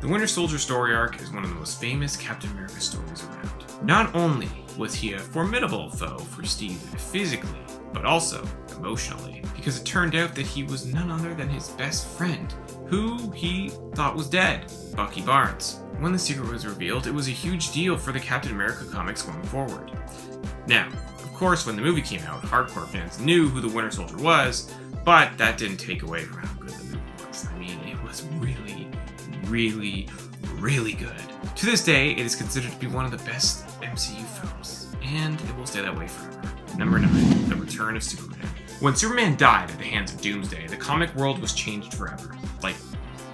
The Winter Soldier story arc is one of the most famous Captain America stories around. Not only was he a formidable foe for Steve physically, but also emotionally, because it turned out that he was none other than his best friend, who he thought was dead, Bucky Barnes. When the secret was revealed, it was a huge deal for the Captain America comics going forward. Now, of course, when the movie came out, hardcore fans knew who the Winter Soldier was, but that didn't take away from how good the movie was. I mean, it was really, really good. To this day, it is considered to be one of the best MCU films, and it will stay that way forever. Number 9, The Return of Superman. When Superman died at the hands of Doomsday, the comic world was changed forever. Like,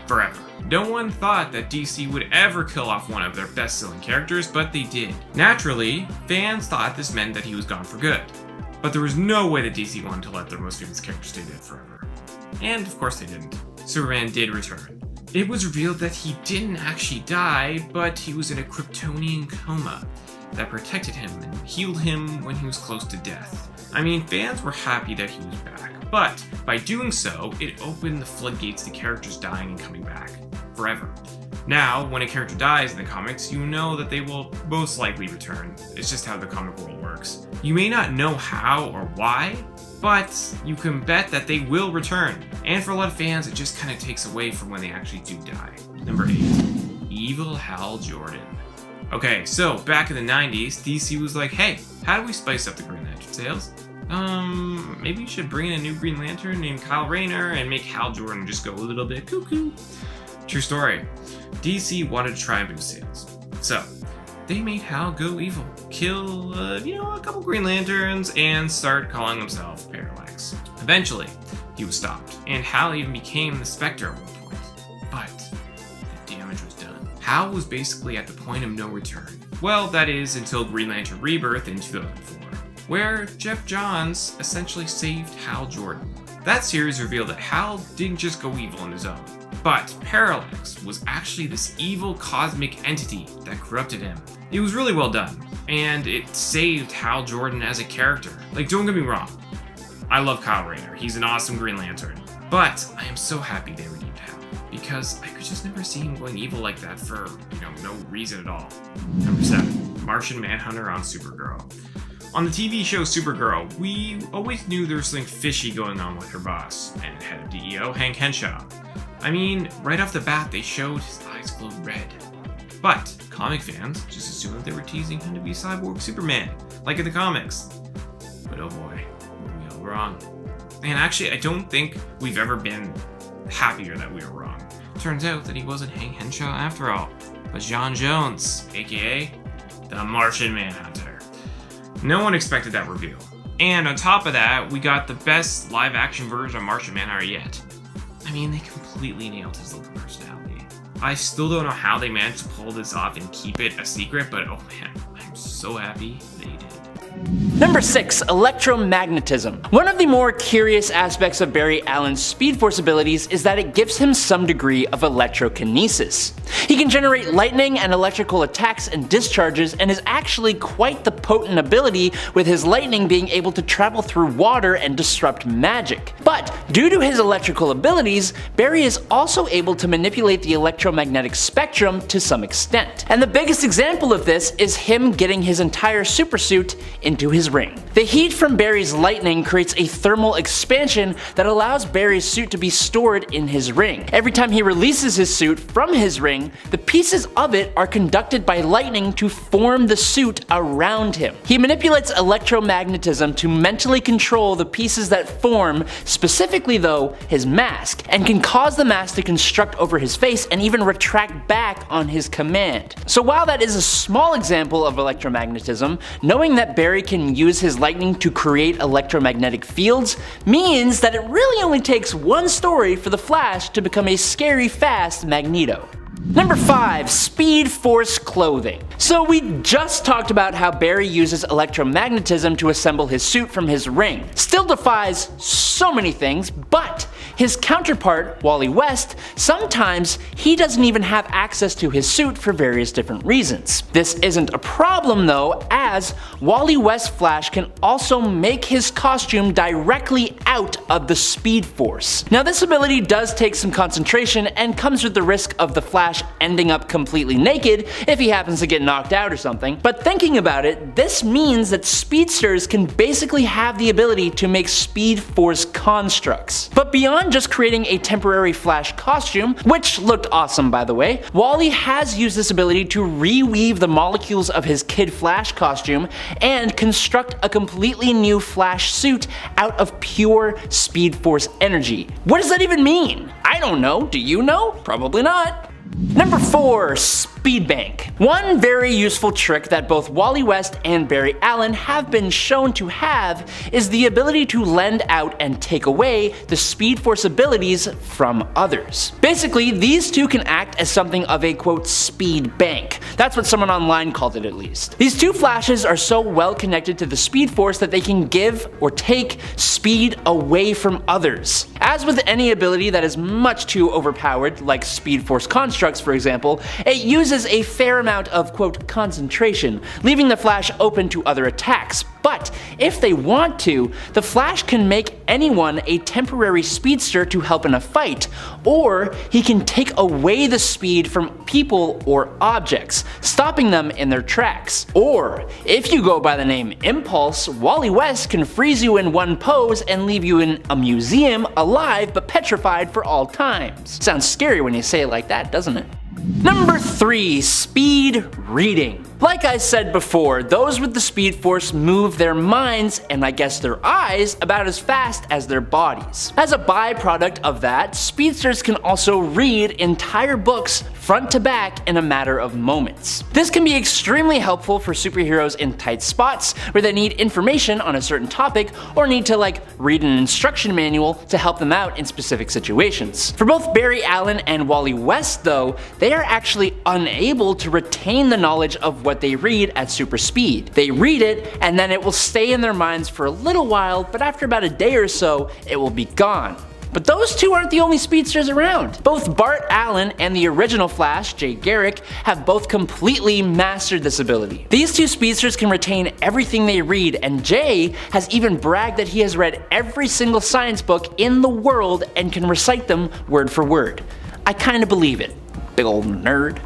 forever. No one thought that DC would ever kill off one of their best-selling characters, but they did. Naturally, fans thought this meant that he was gone for good. But there was no way that DC wanted to let their most famous character stay dead forever. And of course they didn't. Superman did return. It was revealed that he didn't actually die, but he was in a Kryptonian coma that protected him and healed him when he was close to death. I mean, fans were happy that he was back, but by doing so, it opened the floodgates to characters dying and coming back forever. Now, when a character dies in the comics, you know that they will most likely return. It's just how the comic world works. You may not know how or why, but you can bet that they will return. And for a lot of fans, it just kind of takes away from when they actually do die. Number 8, Evil Hal Jordan. Okay, so back in the 90s, DC was like, hey, how do we spice up the Green Lantern sales? Maybe you should bring in a new Green Lantern named Kyle Rayner and make Hal Jordan just go a little bit cuckoo. True story. DC wanted to try and boost sales. So, they made Hal go evil, kill, a couple Green Lanterns, and start calling himself Parallax. Eventually, he was stopped, and Hal even became the Spectre at one point. But the damage was done. Hal was basically at the point of no return. Well, that is until Green Lantern Rebirth in 2004, where Jeff Johns essentially saved Hal Jordan. That series revealed that Hal didn't just go evil on his own, but Parallax was actually this evil cosmic entity that corrupted him. It was really well done, and it saved Hal Jordan as a character. Like, don't get me wrong, I love Kyle Rayner, he's an awesome Green Lantern, but I am so happy they redeemed Hal, because I could just never see him going evil like that for, no reason at all. Number 7, Martian Manhunter on Supergirl. On the TV show Supergirl, we always knew there was something fishy going on with her boss and head of DEO, Hank Henshaw. I mean, right off the bat, they showed his eyes glowed red. But comic fans just assumed they were teasing him to be Cyborg Superman, like in the comics. But oh boy, were we all wrong. And actually, I don't think we've ever been happier that we were wrong. Turns out that he wasn't Hank Henshaw after all, but John Jones, aka the Martian Manhunter. No one expected that reveal. And on top of that, we got the best live-action version of Martian Manhunter yet. I mean, they completely nailed his look and personality. I still don't know how they managed to pull this off and keep it a secret, but oh man, I'm so happy they did. Number 6, electromagnetism. One of the more curious aspects of Barry Allen's Speed Force abilities is that it gives him some degree of electrokinesis. He can generate lightning and electrical attacks and discharges, and is actually quite the potent ability, with his lightning being able to travel through water and disrupt magic. But due to his electrical abilities, Barry is also able to manipulate the electromagnetic spectrum to some extent. And the biggest example of this is him getting his entire supersuit into his ring. The heat from Barry's lightning creates a thermal expansion that allows Barry's suit to be stored in his ring. Every time he releases his suit from his ring, the pieces of it are conducted by lightning to form the suit around him. He manipulates electromagnetism to mentally control the pieces that form, specifically though, his mask, and can cause the mask to construct over his face and even retract back on his command. So while that is a small example of electromagnetism, knowing that Barry can use his lightning to create electromagnetic fields means that it really only takes one story for the Flash to become a scary fast Magneto. Number 5, Speed Force clothing. So we just talked about how Barry uses electromagnetism to assemble his suit from his ring. Still defies so many things, but His counterpart, Wally West, sometimes he doesn't even have access to his suit for various different reasons. This isn't a problem though, as Wally West Flash can also make his costume directly out of the Speed Force. Now this ability does take some concentration and comes with the risk of the Flash ending up completely naked if he happens to get knocked out or something, but thinking about it, this means that speedsters can basically have the ability to make Speed Force constructs. But beyond just creating a temporary Flash costume, which looked awesome by the way, Wally has used this ability to reweave the molecules of his Kid Flash costume and construct a completely new Flash suit out of pure Speed Force energy. What does that even mean? I don't know. Do you know? Probably not. Number 4. Speed Bank. One very useful trick that both Wally West and Barry Allen have been shown to have is the ability to lend out and take away the Speed Force abilities from others. Basically, these two can act as something of a quote speed bank. That's what someone online called it at least. These two Flashes are so well connected to the Speed Force that they can give or take speed away from others. As with any ability that is much too overpowered, like Speed Force constructs for example, it uses a fair amount of quote concentration, leaving the Flash open to other attacks. But if they want to, the Flash can make anyone a temporary speedster to help in a fight, or he can take away the speed from people or objects, stopping them in their tracks. Or, if you go by the name Impulse, Wally West can freeze you in one pose and leave you in a museum alive but petrified for all times. Sounds scary when you say it like that, doesn't it? Number 3. Speed Reading. Like I said before, those with the Speed Force move their minds, and I guess their eyes, about as fast as their bodies. As a byproduct of that, speedsters can also read entire books front to back in a matter of moments. This can be extremely helpful for superheroes in tight spots where they need information on a certain topic or need to read an instruction manual to help them out in specific situations. For both Barry Allen and Wally West though, they are actually unable to retain the knowledge of what they read at super speed. They read it and then it will stay in their minds for a little while, but after about a day or so, it will be gone. But those two aren't the only speedsters around. Both Bart Allen and the original Flash, Jay Garrick, have both completely mastered this ability. These two speedsters can retain everything they read, and Jay has even bragged that he has read every single science book in the world and can recite them word for word. I kinda believe it. Big old nerd.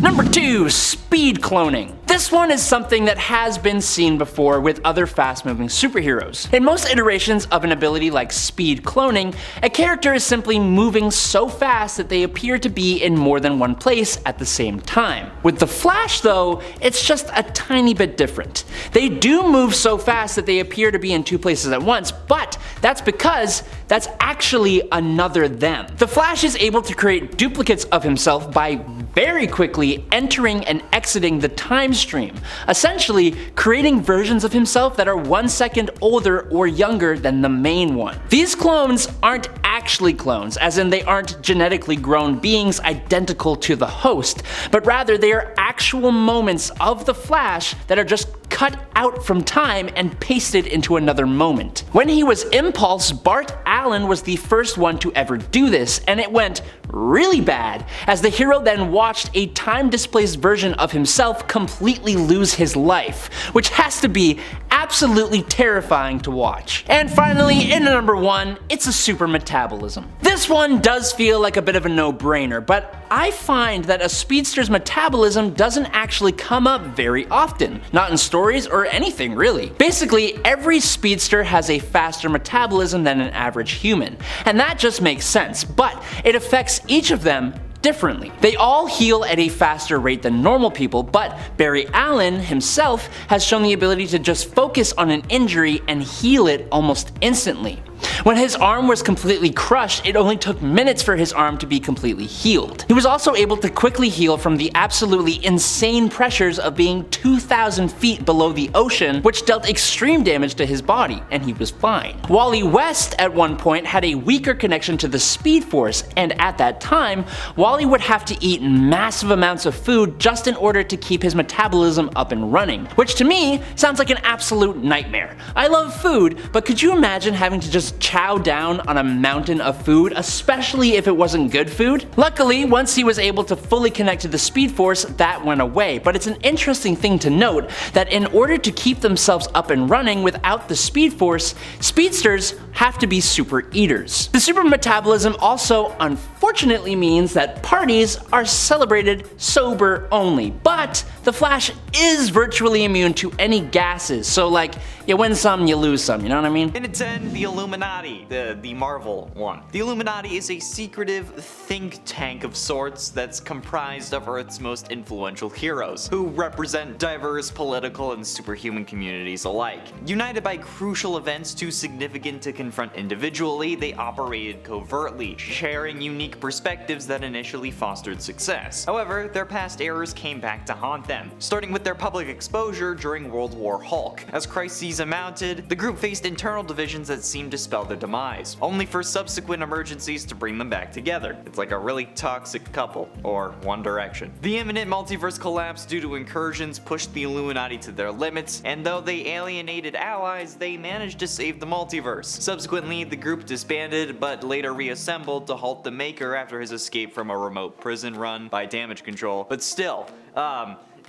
Number 2. Speed Cloning. This one is something that has been seen before with other fast-moving superheroes. In most iterations of an ability like speed cloning, a character is simply moving so fast that they appear to be in more than one place at the same time. With the Flash though, it's just a tiny bit different. They do move so fast that they appear to be in two places at once, but that's because that's actually another them. The Flash is able to create duplicates of himself by very quickly entering and exiting the time stream, essentially creating versions of himself that are 1 second older or younger than the main one. These clones aren't actually clones, as in they aren't genetically grown beings identical to the host, but rather they are actual moments of the Flash that are just cut out from time and pasted into another moment. When he was Impulse, Bart Allen was the first one to ever do this, and it went really bad, as the hero then watched a time-displaced version of himself completely lose his life, which has to be absolutely terrifying to watch. And finally, in number 1, it's a super metabolism. This one does feel like a bit of a no-brainer, but I find that a speedster's metabolism doesn't actually come up very often, not in stories or anything really. Basically, every speedster has a faster metabolism than an average human, and that just makes sense, but it affects each of them differently. They all heal at a faster rate than normal people, but Barry Allen himself has shown the ability to just focus on an injury and heal it almost instantly. When his arm was completely crushed, it only took minutes for his arm to be completely healed. He was also able to quickly heal from the absolutely insane pressures of being 2,000 feet below the ocean, which dealt extreme damage to his body, and he was fine. Wally West at one point had a weaker connection to the Speed Force, and at that time, Wally would have to eat massive amounts of food just in order to keep his metabolism up and running, which to me sounds like an absolute nightmare. I love food, but could you imagine having to just chow down on a mountain of food, especially if it wasn't good food. Luckily, once he was able to fully connect to the Speed Force, that went away, but it's an interesting thing to note that in order to keep themselves up and running without the Speed Force, speedsters have to be super eaters. The super metabolism also unfortunately means that parties are celebrated sober only, but the Flash is virtually immune to any gases, so like, you win some, you lose some, you know what I mean? And at 10, the Illuminati, the Marvel one. The Illuminati is a secretive think tank of sorts that's comprised of Earth's most influential heroes, who represent diverse political and superhuman communities alike. United by crucial events too significant to confront individually, they operated covertly, sharing unique perspectives that initially fostered success. However, their past errors came back to haunt them, starting with their public exposure during World War Hulk. As crises amounted, the group faced internal divisions that seemed to spell their demise, only for subsequent emergencies to bring them back together. It's like a really toxic couple, or One Direction. The imminent multiverse collapse due to incursions pushed the Illuminati to their limits, and though they alienated allies, they managed to save the multiverse. Subsequently, the group disbanded, but later reassembled to halt the Maker after his escape from a remote prison run by Damage Control. But still,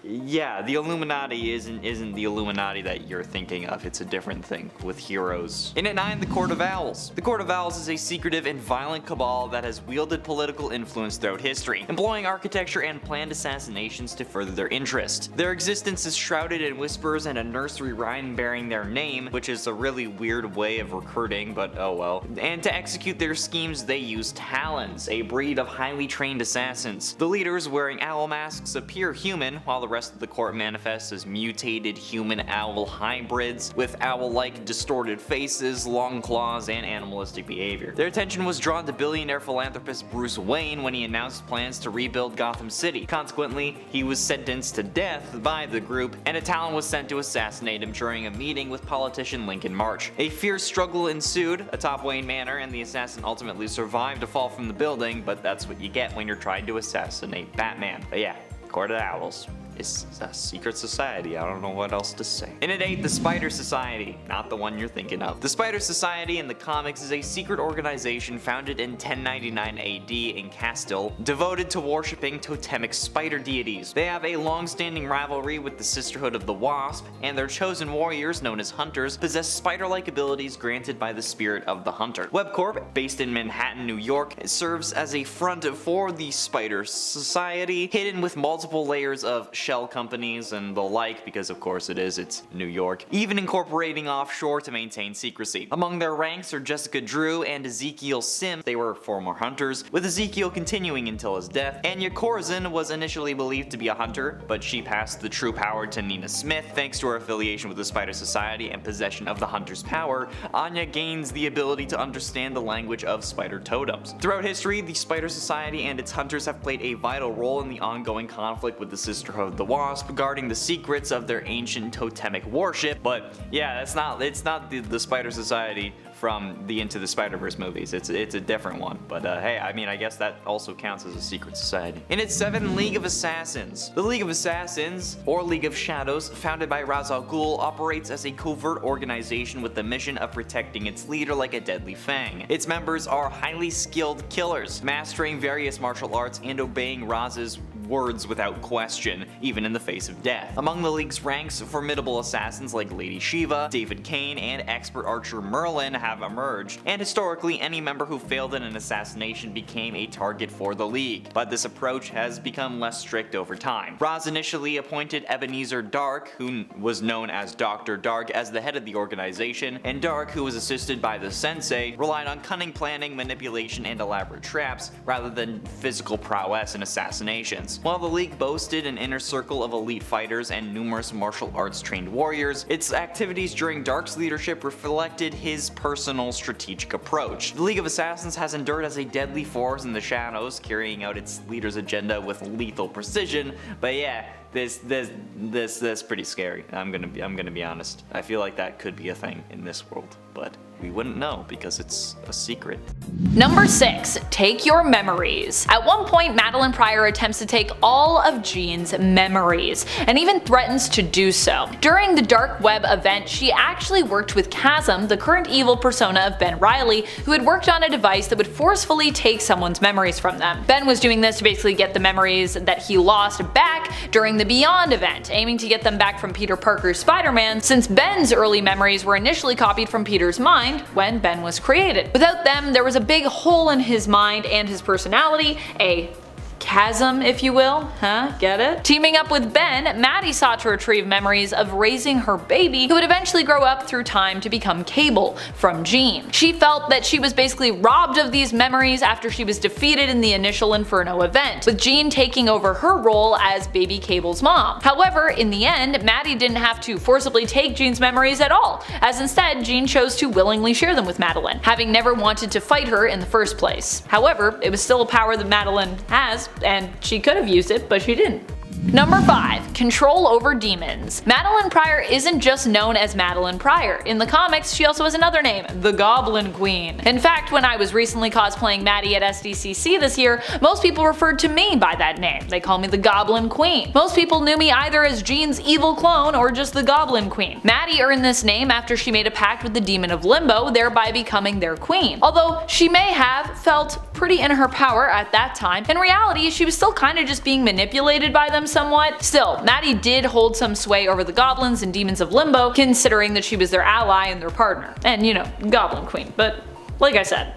yeah, the Illuminati isn't the Illuminati that you're thinking of. It's a different thing with heroes. And at 9, the Court of Owls. The Court of Owls is a secretive and violent cabal that has wielded political influence throughout history, employing architecture and planned assassinations to further their interest. Their existence is shrouded in whispers and a nursery rhyme bearing their name, which is a really weird way of recruiting, but oh well. And to execute their schemes, they use Talons, a breed of highly trained assassins. The leaders, wearing owl masks, appear human, while the rest of the court manifests as mutated human-owl hybrids with owl-like distorted faces, long claws, and animalistic behavior. Their attention was drawn to billionaire philanthropist Bruce Wayne when he announced plans to rebuild Gotham City. Consequently, he was sentenced to death by the group, and a Talon was sent to assassinate him during a meeting with politician Lincoln March. A fierce struggle ensued atop Wayne Manor, and the assassin ultimately survived to fall from the building, but that's what you get when you're trying to assassinate Batman. But yeah, Court of Owls. It's a secret society, I don't know what else to say. And at 8, the Spider Society, not the one you're thinking of. The Spider Society in the comics is a secret organization founded in 1099 AD in Castile, devoted to worshipping totemic spider deities. They have a long-standing rivalry with the Sisterhood of the Wasp, and their chosen warriors, known as Hunters, possess spider-like abilities granted by the spirit of the Hunter. WebCorp, based in Manhattan, New York, serves as a front for the Spider Society, hidden with multiple layers of shell companies and the like, because of course it's New York, even incorporating offshore to maintain secrecy. Among their ranks are Jessica Drew and Ezekiel Sim. They were former hunters, with Ezekiel continuing until his death. Anya Corzin was initially believed to be a hunter, but she passed the true power to Nina Smith. Thanks to her affiliation with the Spider Society and possession of the hunter's power, Anya gains the ability to understand the language of spider totems. Throughout history, the Spider Society and its hunters have played a vital role in the ongoing conflict with the Sisterhood of the Wasp, guarding the secrets of their ancient totemic worship. But yeah, it's not the Spider Society from the Into the Spider-Verse movies. It's a different one. But hey, I mean, I guess that also counts as a secret society. And it's 7, League of Assassins. The League of Assassins, or League of Shadows, founded by Ra's al Ghul, operates as a covert organization with the mission of protecting its leader like a deadly fang. Its members are highly skilled killers, mastering various martial arts and obeying Raz's words without question, even in the face of death. Among the League's ranks, formidable assassins like Lady Shiva, David Kane, and expert archer Merlin have emerged, and historically any member who failed in an assassination became a target for the League, but this approach has become less strict over time. Raz initially appointed Ebenezer Dark, who was known as Dr. Dark, as the head of the organization, and Dark, who was assisted by the Sensei, relied on cunning planning, manipulation, and elaborate traps, rather than physical prowess and assassinations. While the League boasted an inner circle of elite fighters and numerous martial arts trained warriors, its activities during Dark's leadership reflected his personal strategic approach. The League of Assassins has endured as a deadly force in the shadows, carrying out its leader's agenda with lethal precision, but yeah, that's pretty scary. I'm gonna be honest. I feel like that could be a thing in this world, but we wouldn't know because it's a secret. Number 6. Take your memories. At one point, Madelyne Pryor attempts to take all of Jean's memories, and even threatens to do so. During the Dark Web event, she actually worked with Chasm, the current evil persona of Ben Reilly, who had worked on a device that would forcefully take someone's memories from them. Ben was doing this to basically get the memories that he lost back during the Beyond event, aiming to get them back from Peter Parker's Spider-Man, since Ben's early memories were initially copied from Peter's mind when Ben was created. Without them, there was a big hole in his mind and his personality, a chasm, if you will, get it? Teaming up with Ben, Maddie sought to retrieve memories of raising her baby, who would eventually grow up through time to become Cable, from Jean. She felt that she was basically robbed of these memories after she was defeated in the initial Inferno event, with Jean taking over her role as baby Cable's mom. However, in the end, Maddie didn't have to forcibly take Jean's memories at all, as instead Jean chose to willingly share them with Madelyne, having never wanted to fight her in the first place. However, it was still a power that Madelyne has, and she could have used it, but she didn't. Number 5. Control over demons. Madelyne Pryor isn't just known as Madelyne Pryor. In the comics, she also has another name, the Goblin Queen. In fact, when I was recently cosplaying Maddie at SDCC this year, most people referred to me by that name. They call me the Goblin Queen. Most people knew me either as Jean's evil clone or just the Goblin Queen. Maddie earned this name after she made a pact with the Demon of Limbo, thereby becoming their queen. Although she may have felt pretty in her power at that time, in reality she was still kinda just being manipulated by them somewhat. Still, Maddie did hold some sway over the goblins and demons of Limbo, considering that she was their ally and their partner. And you know, Goblin Queen. But like I said,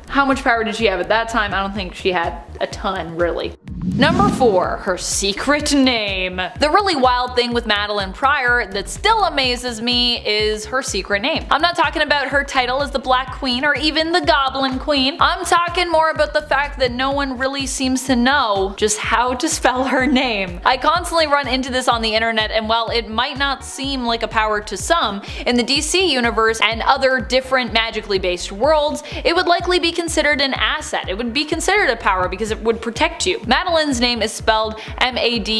how much power did she have at that time? I don't think she had a ton, really. Number 4. Her secret name. The really wild thing with Madelyne Pryor that still amazes me is her secret name. I'm not talking about her title as the Black Queen or even the Goblin Queen. I'm talking more about the fact that no one really seems to know just how to spell her name. I constantly run into this on the internet, and while it might not seem like a power to some, in the DC universe and other different magically based worlds, it would likely be considered an asset. It would be considered a power because it would protect you. Madelyne's name is spelled Madelyne,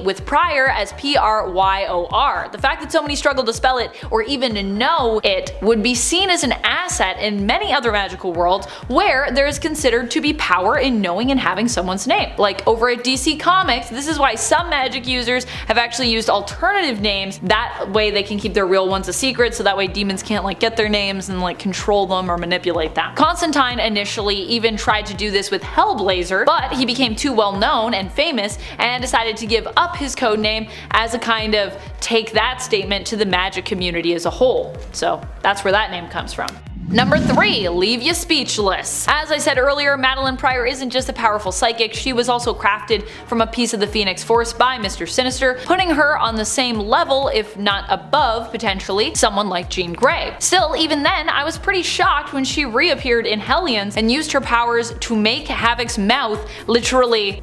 with Pryor as Pryor. The fact that so many struggle to spell it or even know it would be seen as an asset in many other magical worlds where there is considered to be power in knowing and having someone's name. Like over at DC Comics, this is why some magic users have actually used alternative names. That way they can keep their real ones a secret, so that way demons can't like get their names and like control them or manipulate them. Constantine initially even tried to do this with Hellblazer, but he became too well known and famous and decided to give up his codename as a kind of take that statement to the magic community as a whole. So that's where that name comes from. Number 3. Leave you speechless. As I said earlier, Madelyne Pryor isn't just a powerful psychic, she was also crafted from a piece of the Phoenix Force by Mr. Sinister, putting her on the same level, if not above, potentially, someone like Jean Grey. Still, even then, I was pretty shocked when she reappeared in Hellions and used her powers to make Havoc's mouth literally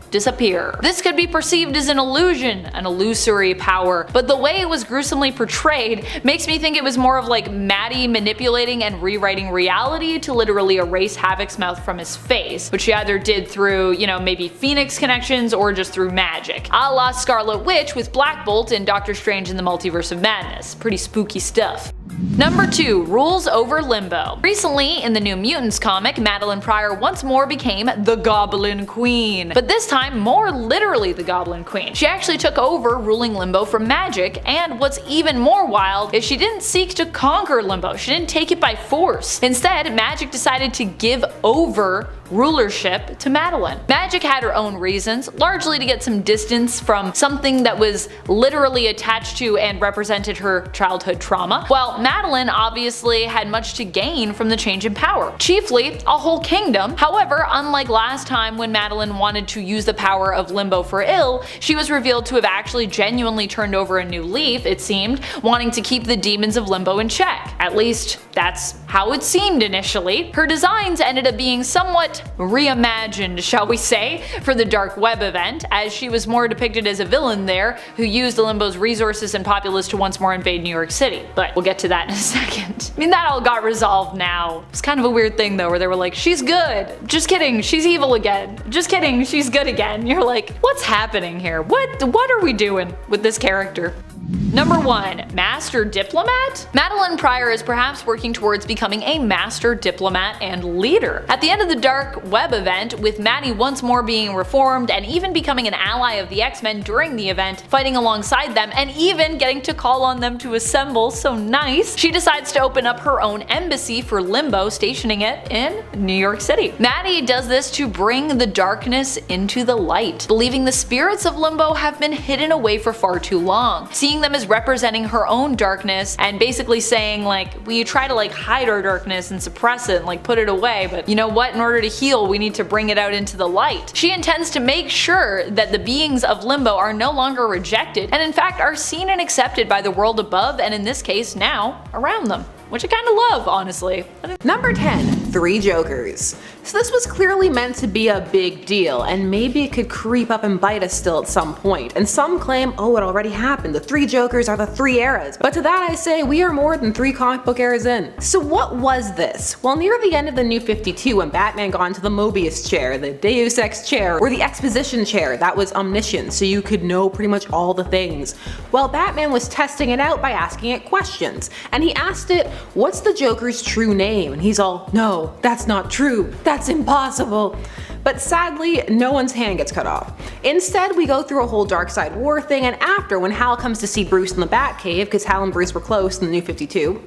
disappear. This could be perceived as an illusion, an illusory power, but the way it was gruesomely portrayed makes me think it was more of like Maddie manipulating and rewriting reality to literally erase Havoc's mouth from his face, which she either did through, you know, maybe Phoenix connections or just through magic. A la Scarlet Witch with Black Bolt in Doctor Strange in the Multiverse of Madness. Pretty spooky stuff. Number 2. Rules over Limbo. Recently, in the New Mutants comic, Madelyne Pryor once more became the Goblin Queen. But this time, more literally the Goblin Queen. She actually took over ruling Limbo from magic, and what's even more wild is she didn't seek to conquer Limbo. She didn't take it by force. Instead, magic decided to give over rulership to Madelyne. Magic had her own reasons, largely to get some distance from something that was literally attached to and represented her childhood trauma, while Madelyne obviously had much to gain from the change in power, chiefly a whole kingdom. However, unlike last time when Madelyne wanted to use the power of Limbo for ill, she was revealed to have actually genuinely turned over a new leaf, it seemed, wanting to keep the demons of Limbo in check. At least, that's how it seemed initially. Her designs ended up being somewhat reimagined, shall we say, for the Dark Web event, as she was more depicted as a villain there who used Limbo's resources and populace to once more invade New York City. But we'll get to that in a second. I mean, that all got resolved now. It's kind of a weird thing though, where they were like, she's good. Just kidding, she's evil again. Just kidding, she's good again. You're like, what's happening here? What are we doing with this character? Number 1. Master Diplomat? Madelyne Pryor is perhaps working towards becoming a master diplomat and leader. At the end of the Dark Web event, with Maddie once more being reformed and even becoming an ally of the X-Men during the event, fighting alongside them and even getting to call on them to assemble, so nice, she decides to open up her own embassy for Limbo, stationing it in New York City. Maddie does this to bring the darkness into the light, believing the spirits of Limbo have been hidden away for far too long, seeing them as representing her own darkness and basically saying like, we try to like hide our darkness and suppress it and like put it away, but you know what, in order to heal we need to bring it out into the light. She intends to make sure that the beings of Limbo are no longer rejected and in fact are seen and accepted by the world above, and in this case now around them, which I kinda love, honestly. Number 10. 3 Jokers. So this was clearly meant to be a big deal, and maybe it could creep up and bite us still at some point. And some claim, oh, it already happened, the 3 Jokers are the 3 eras. But to that I say, we are more than 3 comic book eras in. So what was this? Well, near the end of the New 52, when Batman got into the Mobius chair, the Deus Ex chair, or the Exposition chair, that was omniscient, so you could know pretty much all the things. Well, Batman was testing it out by asking it questions, and he asked it, what's the Joker's true name? And he's all, no, that's not true, that's impossible. But sadly, no one's hand gets cut off. Instead, we go through a whole Darkseid War thing, and after, when Hal comes to see Bruce in the Batcave, because Hal and Bruce were close in the New 52,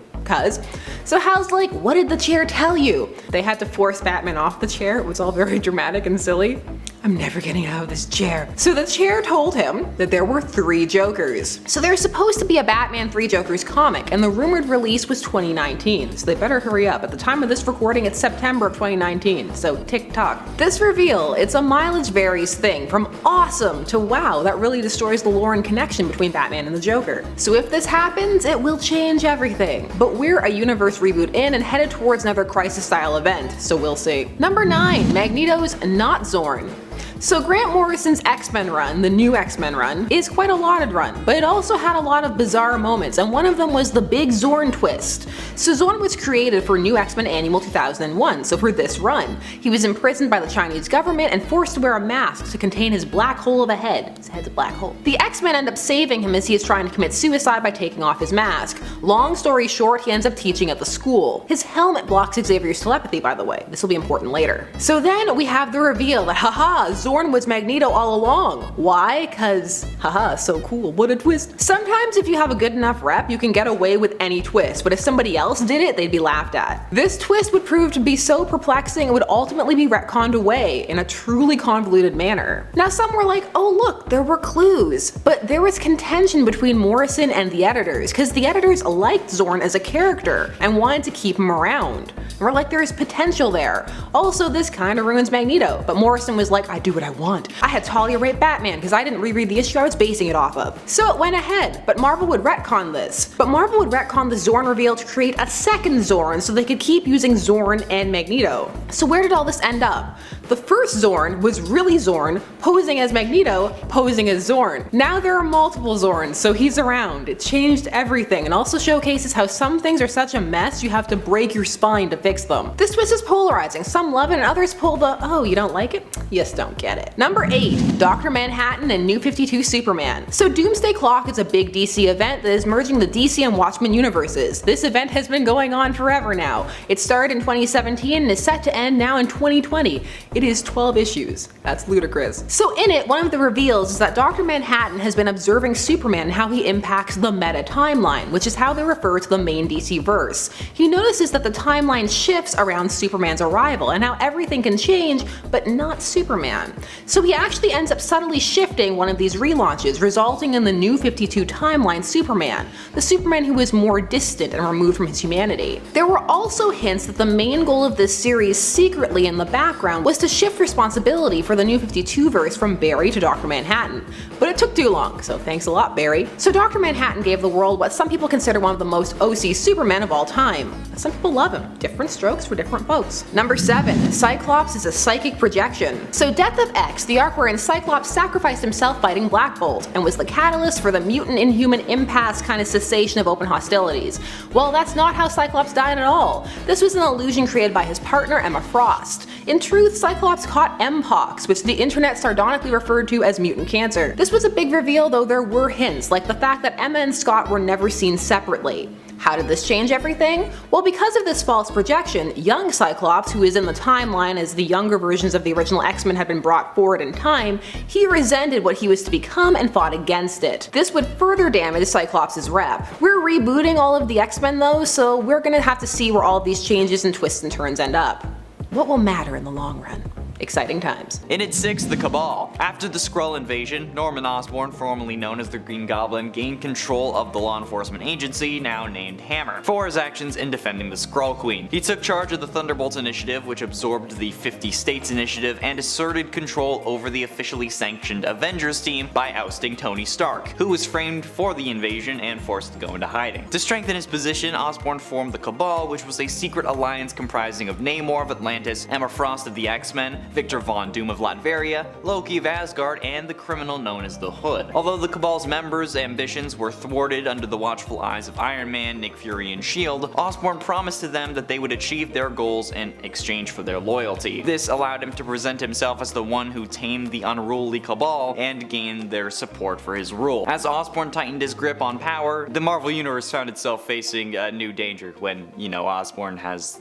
so Hal's like, what did the chair tell you? They had to force Batman off the chair, it was all very dramatic and silly. I'm never getting out of this chair. So the chair told him that there were 3 Jokers. So there's supposed to be a Batman 3 Jokers comic, and the rumored release was 2019, so they better hurry up. At the time of this recording, it's September of 2019, so tick-tock. This reveal, it's a mileage varies thing, from awesome to wow, that really destroys the lore and connection between Batman and the Joker. So if this happens, it will change everything. But we're a universe reboot in and headed towards another Crisis-style event, so we'll see. Number 9. Magneto's not Zorn. So Grant Morrison's X-Men run, the new X-Men run, is quite a lauded run, but it also had a lot of bizarre moments, and one of them was the big Zorn twist. So Zorn was created for New X-Men Annual 2001, so for this run. He was imprisoned by the Chinese government and forced to wear a mask to contain his black hole of a head. His head's a black hole. The X-Men end up saving him as he is trying to commit suicide by taking off his mask. Long story short, he ends up teaching at the school. His helmet blocks Xavier's telepathy, by the way. This will be important later. So then we have the reveal that haha, Zorn was Magneto all along. Why? Cause haha, so cool, what a twist. Sometimes if you have a good enough rep, you can get away with any twist, but if somebody else did it, they'd be laughed at. This twist would prove to be so perplexing it would ultimately be retconned away in a truly convoluted manner. Now some were like, oh look, there were clues. But there was contention between Morrison and the editors, cause the editors liked Zorn as a character and wanted to keep him around. And we're like, there's potential there. Also, this kinda ruins Magneto, but Morrison was like, I do what I want. I had Talia rape Batman because I didn't reread the issue I was basing it off of. So it went ahead, but Marvel would retcon this. But Marvel would retcon the Zorn reveal to create a second Zorn so they could keep using Zorn and Magneto. So where did all this end up? The first Zorn was really Zorn, posing as Magneto, posing as Zorn. Now there are multiple Zorns, so he's around. It changed everything and also showcases how some things are such a mess you have to break your spine to fix them. This twist is polarizing. Some love it and others pull the, oh, you don't like it? You just don't get it. Number 8. Dr. Manhattan and New 52 Superman. So Doomsday Clock is a big DC event that is merging the DC and Watchmen universes. This event has been going on forever now. It started in 2017 and is set to end now in 2020. It is 12 issues. That's ludicrous. So in it, one of the reveals is that Dr. Manhattan has been observing Superman and how he impacts the meta timeline, which is how they refer to the main DC verse. He notices that the timeline shifts around Superman's arrival and how everything can change, but not Superman. So he actually ends up subtly shifting one of these relaunches, resulting in the New 52 timeline Superman, the Superman who is more distant and removed from his humanity. There were also hints that the main goal of this series secretly in the background was to shift responsibility for the New 52 verse from Barry to Dr. Manhattan. But it took too long, so thanks a lot, Barry. So Dr. Manhattan gave the world what some people consider one of the most OC Supermen of all time. Some people love him. Different strokes for different folks. Number 7. Cyclops is a psychic projection. So Death of X, the arc wherein Cyclops sacrificed himself fighting Black Bolt, and was the catalyst for the mutant inhuman impasse kind of cessation of open hostilities. Well, that's not how Cyclops died at all. This was an illusion created by his partner Emma Frost. In truth, Cyclops caught Mpox, which the internet sardonically referred to as mutant cancer. This was a big reveal, though there were hints, like the fact that Emma and Scott were never seen separately. How did this change everything? Well, because of this false projection, young Cyclops, who is in the timeline as the younger versions of the original X-Men had been brought forward in time, he resented what he was to become and fought against it. This would further damage Cyclops' rep. We're rebooting all of the X-Men though, so we're gonna have to see where all of these changes and twists and turns end up. What will matter in the long run? Exciting times. In its sixth, the Cabal. After the Skrull invasion, Norman Osborn, formerly known as the Green Goblin, gained control of the law enforcement agency, now named Hammer, for his actions in defending the Skrull Queen. He took charge of the Thunderbolts Initiative, which absorbed the 50 States Initiative, and asserted control over the officially sanctioned Avengers team by ousting Tony Stark, who was framed for the invasion and forced to go into hiding. To strengthen his position, Osborn formed the Cabal, which was a secret alliance comprising of Namor of Atlantis, Emma Frost of the X-Men, Victor Von Doom of Latveria, Loki of Asgard, and the criminal known as the Hood. Although the Cabal's members' ambitions were thwarted under the watchful eyes of Iron Man, Nick Fury, and S.H.I.E.L.D., Osborn promised to them that they would achieve their goals in exchange for their loyalty. This allowed him to present himself as the one who tamed the unruly Cabal and gained their support for his rule. As Osborn tightened his grip on power, the Marvel Universe found itself facing a new danger when, Osborn has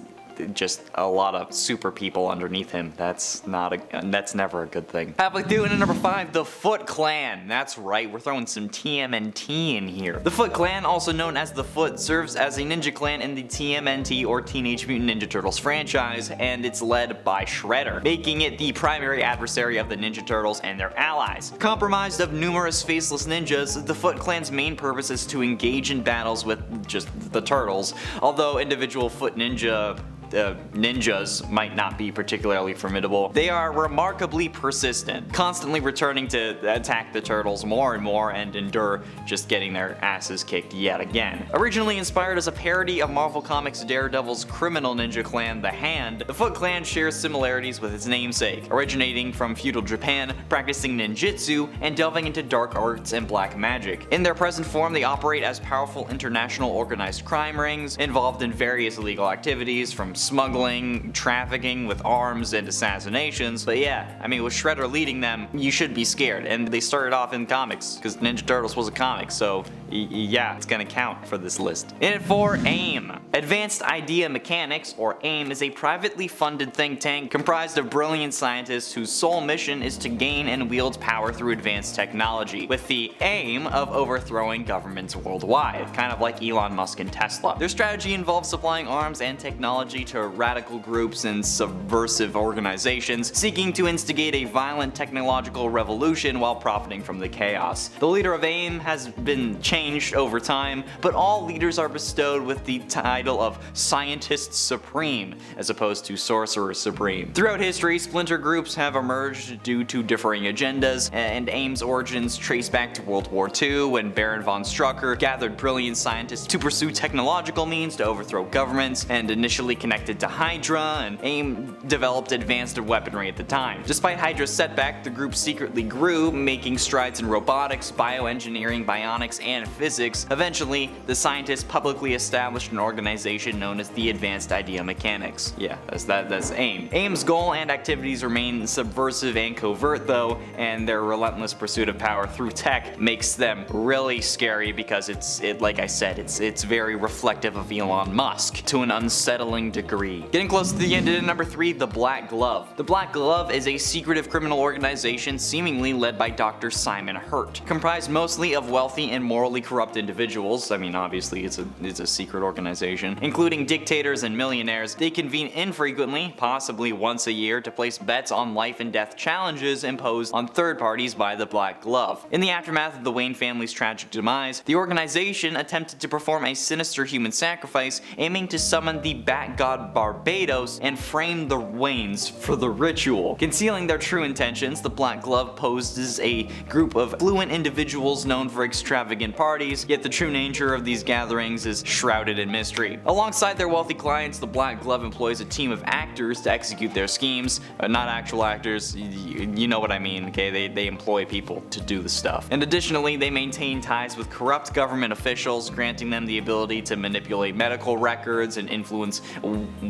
just a lot of super people underneath him. That's never a good thing. How about doing at number 5, the Foot Clan? That's right, we're throwing some TMNT in here. The Foot Clan, also known as the Foot, serves as a ninja clan in the TMNT or Teenage Mutant Ninja Turtles franchise, and it's led by Shredder, making it the primary adversary of the Ninja Turtles and their allies. Comprised of numerous faceless ninjas, the Foot Clan's main purpose is to engage in battles with just the Turtles, although individual Foot ninjas might not be particularly formidable. They are remarkably persistent, constantly returning to attack the Turtles more and more and endure just getting their asses kicked yet again. Originally inspired as a parody of Marvel Comics' Daredevil's criminal ninja clan, the Hand, the Foot Clan shares similarities with its namesake, originating from feudal Japan, practicing ninjutsu, and delving into dark arts and black magic. In their present form, they operate as powerful international organized crime rings, involved in various illegal activities from smuggling, trafficking with arms, and assassinations. But yeah, with Shredder leading them, you should be scared. And they started off in comics, because Ninja Turtles was a comic, so yeah, it's gonna count for this list. In it for AIM. Advanced Idea Mechanics, or AIM, is a privately funded think tank comprised of brilliant scientists whose sole mission is to gain and wield power through advanced technology, with the aim of overthrowing governments worldwide, kind of like Elon Musk and Tesla. Their strategy involves supplying arms and technology to radical groups and subversive organizations seeking to instigate a violent technological revolution while profiting from the chaos. The leader of AIM has been changed over time, but all leaders are bestowed with the title of Scientist Supreme, as opposed to Sorcerer Supreme. Throughout history, splinter groups have emerged due to differing agendas, and AIM's origins trace back to World War II, when Baron von Strucker gathered brilliant scientists to pursue technological means to overthrow governments, and initially connected to Hydra, and AIM developed advanced weaponry at the time. Despite Hydra's setback, the group secretly grew, making strides in robotics, bioengineering, bionics, and physics. Eventually, the scientists publicly established an organization known as the Advanced Idea Mechanics. Yeah, that's AIM. AIM's goal and activities remain subversive and covert though, and their relentless pursuit of power through tech makes them really scary because like I said, it's very reflective of Elon Musk to an unsettling degree. Getting close to the end, at number 3, the Black Glove. The Black Glove is a secretive criminal organization seemingly led by Dr. Simon Hurt, comprised mostly of wealthy and morally corrupt individuals. Obviously it's a secret organization, including dictators and millionaires. They convene infrequently, possibly once a year, to place bets on life and death challenges imposed on third parties by the Black Glove. In the aftermath of the Wayne family's tragic demise, the organization attempted to perform a sinister human sacrifice, aiming to summon the Bat God Barbados and frame the Waynes for the ritual. Concealing their true intentions, the Black Glove posed as a group of affluent individuals known for extravagant parties parties, yet the true nature of these gatherings is shrouded in mystery. Alongside their wealthy clients, the Black Glove employs a team of actors to execute their schemes. Not actual actors, you know what I mean, okay? They employ people to do the stuff. And additionally, they maintain ties with corrupt government officials, granting them the ability to manipulate medical records and influence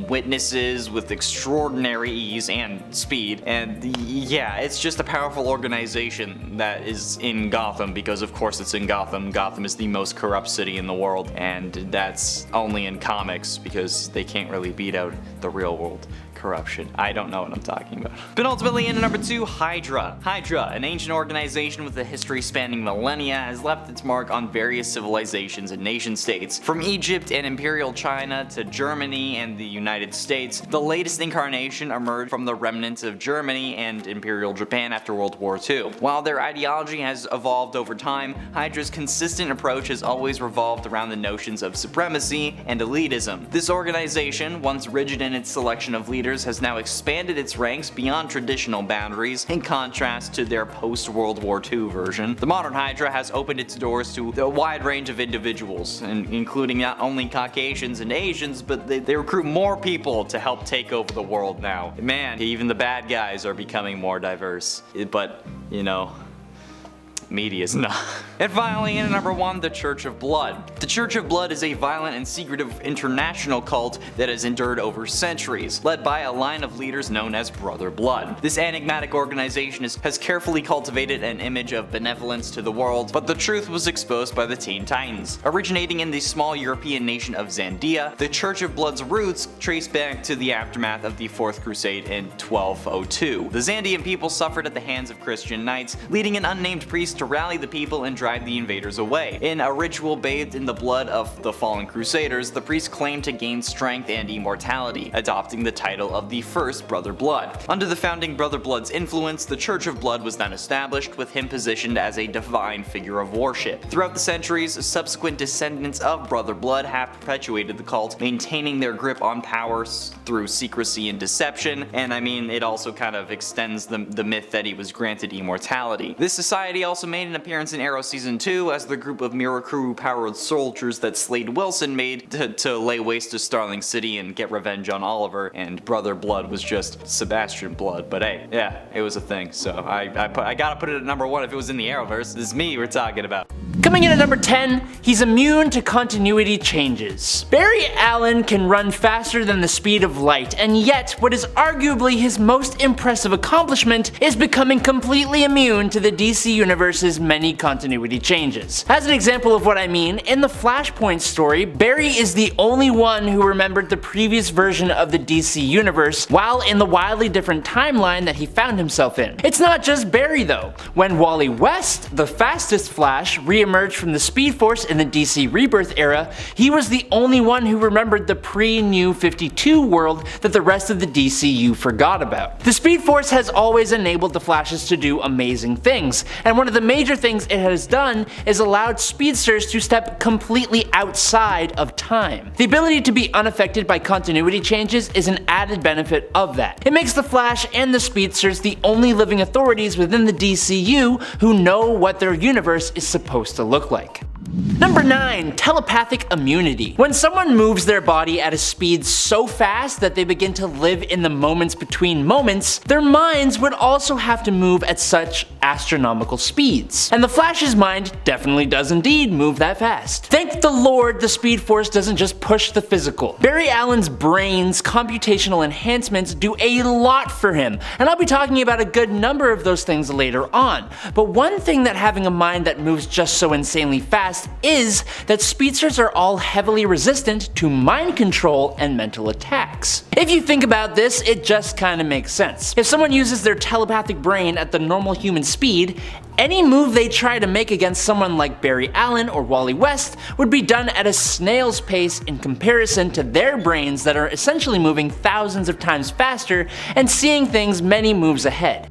witnesses with extraordinary ease and speed. And yeah, it's just a powerful organization that is in Gotham, because of course it's in Gotham. Gotham is the most corrupt city in the world, and that's only in comics because they can't really beat out the real world corruption. I don't know what I'm talking about. But ultimately, in number 2, Hydra. Hydra, an ancient organization with a history spanning millennia, has left its mark on various civilizations and nation states. From Egypt and Imperial China to Germany and the United States, the latest incarnation emerged from the remnants of Germany and Imperial Japan after World War II. While their ideology has evolved over time, Hydra's consistent approach has always revolved around the notions of supremacy and elitism. This organization, once rigid in its selection of leaders, has now expanded its ranks beyond traditional boundaries, in contrast to their post-World War II version. The modern Hydra has opened its doors to a wide range of individuals, including not only Caucasians and Asians, but they recruit more people to help take over the world now. Man, even the bad guys are becoming more diverse. But, you know, media's not. And finally, in number 1, the Church of Blood. The Church of Blood is a violent and secretive international cult that has endured over centuries, led by a line of leaders known as Brother Blood. This enigmatic organization has carefully cultivated an image of benevolence to the world, but the truth was exposed by the Teen Titans. Originating in the small European nation of Zandia, the Church of Blood's roots trace back to the aftermath of the Fourth Crusade in 1202. The Zandian people suffered at the hands of Christian knights, leading an unnamed priest to rally the people and drive the invaders away. In a ritual bathed in the blood of the fallen crusaders, the priest claimed to gain strength and immortality, adopting the title of the first Brother Blood. Under the founding Brother Blood's influence, the Church of Blood was then established, with him positioned as a divine figure of worship. Throughout the centuries, subsequent descendants of Brother Blood have perpetuated the cult, maintaining their grip on power through secrecy and deception, and I mean, it also kind of extends the myth that he was granted immortality. This society also made an appearance in Arrow Season 2 as the group of Mirror Crew powered soldiers that Slade Wilson made to lay waste to Starling City and get revenge on Oliver, and Brother Blood was just Sebastian Blood, but hey, yeah, it was a thing, so I gotta put it at number 1 if it was in the Arrowverse. This is me we're talking about. Coming in at number 10, he's immune to continuity changes. Barry Allen can run faster than the speed of light, and yet what is arguably his most impressive accomplishment is becoming completely immune to the DC Universe's many continuity changes. As an example of what I mean, in the Flashpoint story, Barry is the only one who remembered the previous version of the DC Universe, while in the wildly different timeline that he found himself in. It's not just Barry though. When Wally West, the fastest Flash, re-emerged from the Speed Force in the DC Rebirth era, he was the only one who remembered the pre-New 52 world that the rest of the DCU forgot about. The Speed Force has always enabled the Flashes to do amazing things, and one of the major things it has done is allowed speedsters to step completely outside of time. The ability to be unaffected by continuity changes is an added benefit of that. It makes the Flash and the speedsters the only living authorities within the DCU who know what their universe is supposed to look like. Number 9. Telepathic immunity. When someone moves their body at a speed so fast that they begin to live in the moments between moments, their minds would also have to move at such astronomical speeds. And the Flash's mind definitely does indeed move that fast. Thank the Lord the Speed Force doesn't just push the physical. Barry Allen's brain's computational enhancements do a lot for him, and I'll be talking about a good number of those things later on. But one thing that having a mind that moves just so insanely fast is that speedsters are all heavily resistant to mind control and mental attacks. If you think about this, it just kinda makes sense. If someone uses their telepathic brain at the normal human speed, any move they try to make against someone like Barry Allen or Wally West would be done at a snail's pace in comparison to their brains that are essentially moving thousands of times faster and seeing things many moves ahead.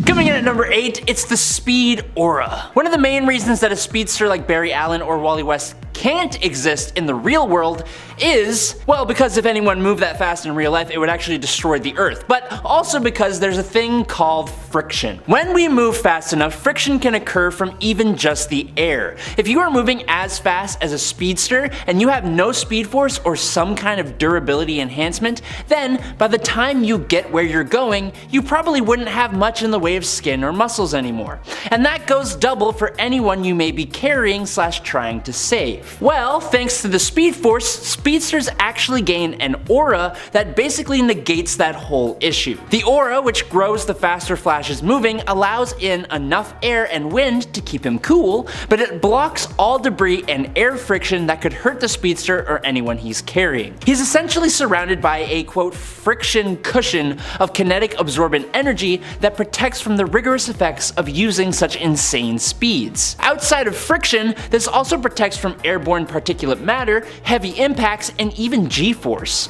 Coming in at number 8, it's the Speed Aura. One of the main reasons that a speedster like Barry Allen or Wally West can't exist in the real world is, well, because if anyone moved that fast in real life, it would actually destroy the Earth, but also because there's a thing called friction. When we move fast enough, friction can occur from even just the air. If you are moving as fast as a speedster and you have no speed force or some kind of durability enhancement, then by the time you get where you're going, you probably wouldn't have much in the way of skin or muscles anymore. And that goes double for anyone you may be carrying / trying to save. Well, thanks to the Speed Force, speedsters actually gain an aura that basically negates that whole issue. The aura, which grows the faster Flash is moving, allows in enough air and wind to keep him cool, but it blocks all debris and air friction that could hurt the speedster or anyone he's carrying. He's essentially surrounded by a quote friction cushion of kinetic absorbent energy that protects from the rigorous effects of using such insane speeds. Outside of friction, this also protects from airborne particulate matter, heavy impacts, and even G-force.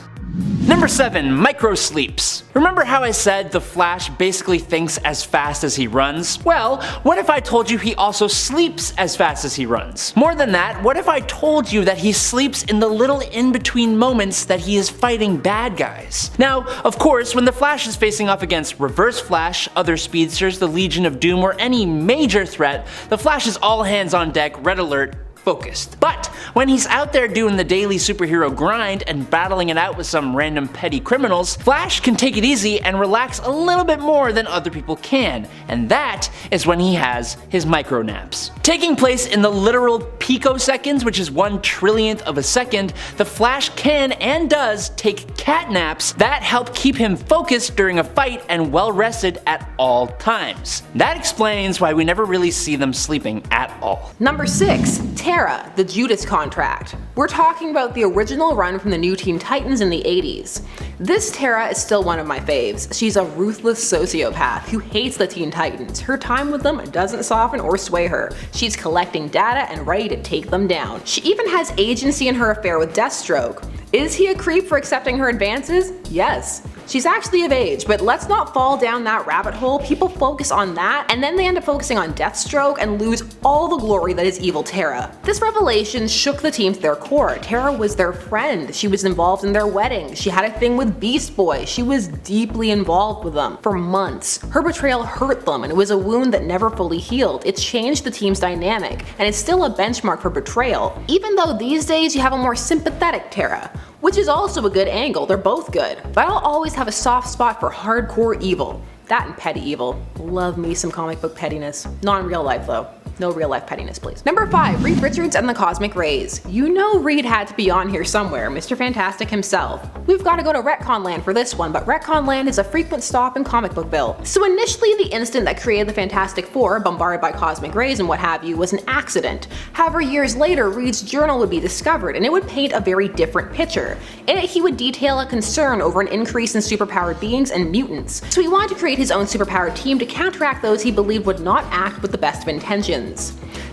Number 7. Microsleeps. Remember how I said the Flash basically thinks as fast as he runs? Well, what if I told you he also sleeps as fast as he runs? More than that, what if I told you that he sleeps in the little in-between moments that he is fighting bad guys? Now, of course, when the Flash is facing off against Reverse Flash, other speedsters, the Legion of Doom, or any major threat, the Flash is all hands on deck, red alert, focused. But when he's out there doing the daily superhero grind and battling it out with some random petty criminals, Flash can take it easy and relax a little bit more than other people can, and that is when he has his micro naps. Taking place in the literal picoseconds, which is 1/1,000,000th of a second, the Flash can and does take cat naps that help keep him focused during a fight and well rested at all times. That explains why we never really see them sleeping at all. Number 6. Terra, the Judas Contract. We're talking about the original run from the New Teen Titans in the 80s. This Terra is still one of my faves. She's a ruthless sociopath who hates the Teen Titans. Her time with them doesn't soften or sway her. She's collecting data and ready to take them down. She even has agency in her affair with Deathstroke. Is he a creep for accepting her advances? Yes. She's actually of age, but let's not fall down that rabbit hole. People focus on that, and then they end up focusing on Deathstroke and lose all the glory that is evil Terra. This revelation shook the team to their core. Terra was their friend. She was involved in their wedding. She had a thing with Beast Boy. She was deeply involved with them for months. Her betrayal hurt them, and it was a wound that never fully healed. It changed the team's dynamic, and it's still a benchmark for betrayal, even though these days you have a more sympathetic Terra, which is also a good angle. They're both good. But I'll always have a soft spot for hardcore evil. That and petty evil. Love me some comic book pettiness. Not in real life though. No real life pettiness, please. Number 5, Reed Richards and the Cosmic Rays. You know Reed had to be on here somewhere, Mr. Fantastic himself. We've got to go to Retcon Land for this one, but Retcon Land is a frequent stop in Comicbookville. So initially the instant that created the Fantastic Four, bombarded by cosmic rays and what have you, was an accident. However, years later, Reed's journal would be discovered, and it would paint a very different picture. In it, he would detail a concern over an increase in superpowered beings and mutants. So he wanted to create his own superpowered team to counteract those he believed would not act with the best of intentions.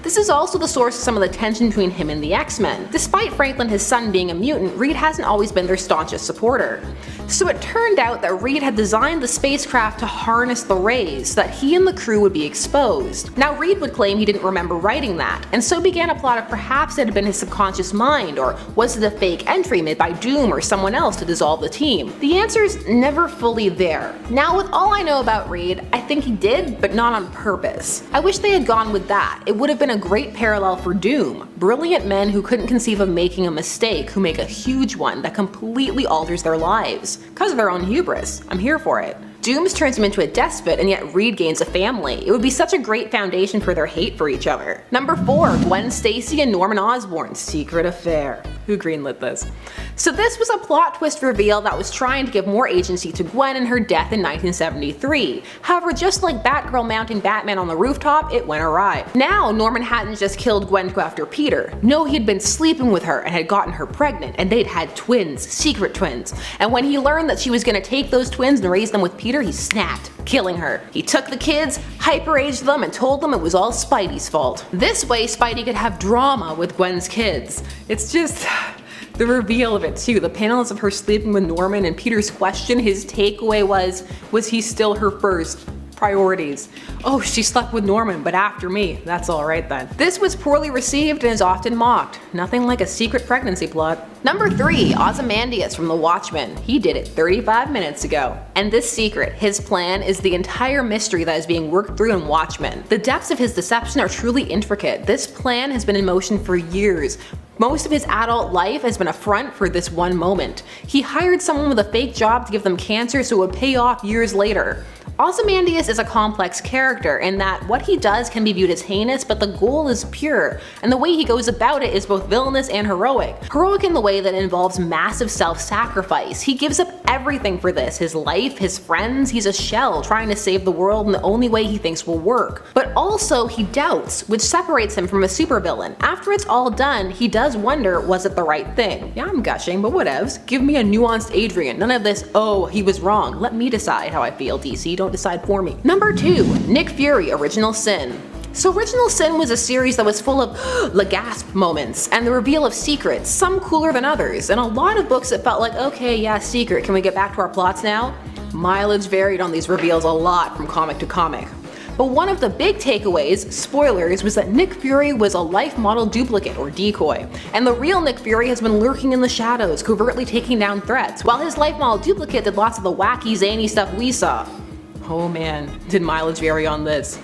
This is also the source of some of the tension between him and the X-Men. Despite Franklin, his son, being a mutant, Reed hasn't always been their staunchest supporter. So it turned out that Reed had designed the spacecraft to harness the rays so that he and the crew would be exposed. Now Reed would claim he didn't remember writing that, and so began a plot of perhaps it had been his subconscious mind, or was it a fake entry made by Doom or someone else to dissolve the team? The answer's never fully there. Now with all I know about Reed, I think he did, but not on purpose. I wish they had gone with that. It would have been a great parallel for Doom. Brilliant men who couldn't conceive of making a mistake who make a huge one that completely alters their lives. Cause of their own hubris. I'm here for it. Dooms turns him into a despot, and yet Reed gains a family. It would be such a great foundation for their hate for each other. Number 4, Gwen Stacy and Norman Osborn's secret affair. Who greenlit this? So this was a plot twist reveal that was trying to give more agency to Gwen and her death in 1973. However, just like Batgirl mounting Batman on the rooftop, it went awry. Now, Norman hadn't just killed Gwen to go after Peter. No, he had been sleeping with her and had gotten her pregnant, and they'd had twins, secret twins. And when he learned that she was gonna take those twins and raise them with Peter, he snapped, killing her. He took the kids, hyper-aged them, and told them it was all Spidey's fault. This way, Spidey could have drama with Gwen's kids. It's just the reveal of it too. The panels of her sleeping with Norman and Peter's question, his takeaway was he still her first Priorities. Oh, she slept with Norman, but after me. That's alright then. This was poorly received and is often mocked. Nothing like a secret pregnancy plot. Number 3, Ozymandias from The Watchmen. He did it 35 minutes ago. And this secret, his plan, is the entire mystery that is being worked through in Watchmen. The depths of his deception are truly intricate. This plan has been in motion for years. Most of his adult life has been a front for this one moment. He hired someone with a fake job to give them cancer so it would pay off years later. Ozymandias is a complex character in that what he does can be viewed as heinous, but the goal is pure, and the way he goes about it is both villainous and heroic. Heroic in the way that involves massive self-sacrifice. He gives up everything for this, his life, his friends. He's a shell trying to save the world in the only way he thinks will work. But also he doubts, which separates him from a supervillain. After it's all done, he does wonder, was it the right thing? Yeah, I'm gushing, but whatevs. Give me a nuanced Adrian. None of this, oh, he was wrong. Let me decide how I feel, DC. Don't decide for me. Number 2, Nick Fury, Original Sin. So Original Sin was a series that was full of the gasp moments and the reveal of secrets, some cooler than others, and a lot of books that felt like, okay, yeah, secret, can we get back to our plots now? Mileage varied on these reveals a lot from comic to comic. But one of the big takeaways, spoilers, was that Nick Fury was a life model duplicate or decoy, and the real Nick Fury has been lurking in the shadows, covertly taking down threats, while his life model duplicate did lots of the wacky, zany stuff we saw. Oh man, did mileage vary on this.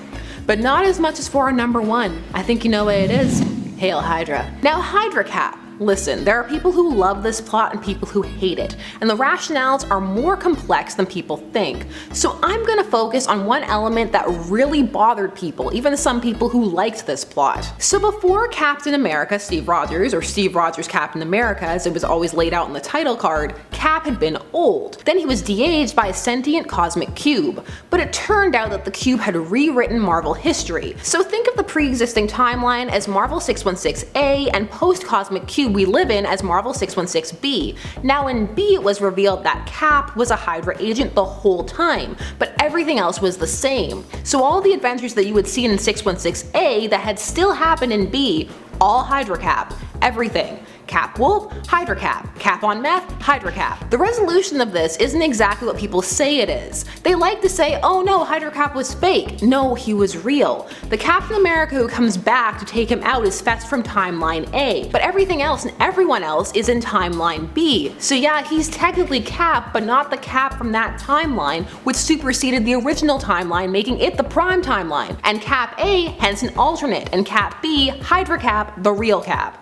But not as much as for our number 1. I think you know what it is. Hail Hydra. Now Hydra Cap. Listen, there are people who love this plot and people who hate it, and the rationales are more complex than people think. So I'm gonna focus on one element that really bothered people, even some people who liked this plot. So before Captain America Steve Rogers, or Steve Rogers Captain America as it was always laid out in the title card, Cap had been old. Then he was de-aged by a sentient cosmic cube. But it turned out that the cube had rewritten Marvel history. So think of the pre-existing timeline as Marvel 616A and post-cosmic cube we live in as Marvel 616B. Now in B it was revealed that Cap was a Hydra agent the whole time, but everything else was the same. So all the adventures that you would see in 616A that had still happened in B, all Hydra Cap, everything. Cap Wolf, Hydra Cap. Cap on meth, Hydra Cap. The resolution of this isn't exactly what people say it is. They like to say, oh no, Hydra Cap was fake. No, he was real. The Captain America who comes back to take him out is fetched from timeline A, but everything else and everyone else is in timeline B. So yeah, he's technically Cap, but not the Cap from that timeline, which superseded the original timeline, making it the prime timeline. And Cap A, hence an alternate, and Cap B, Hydra Cap, the real Cap.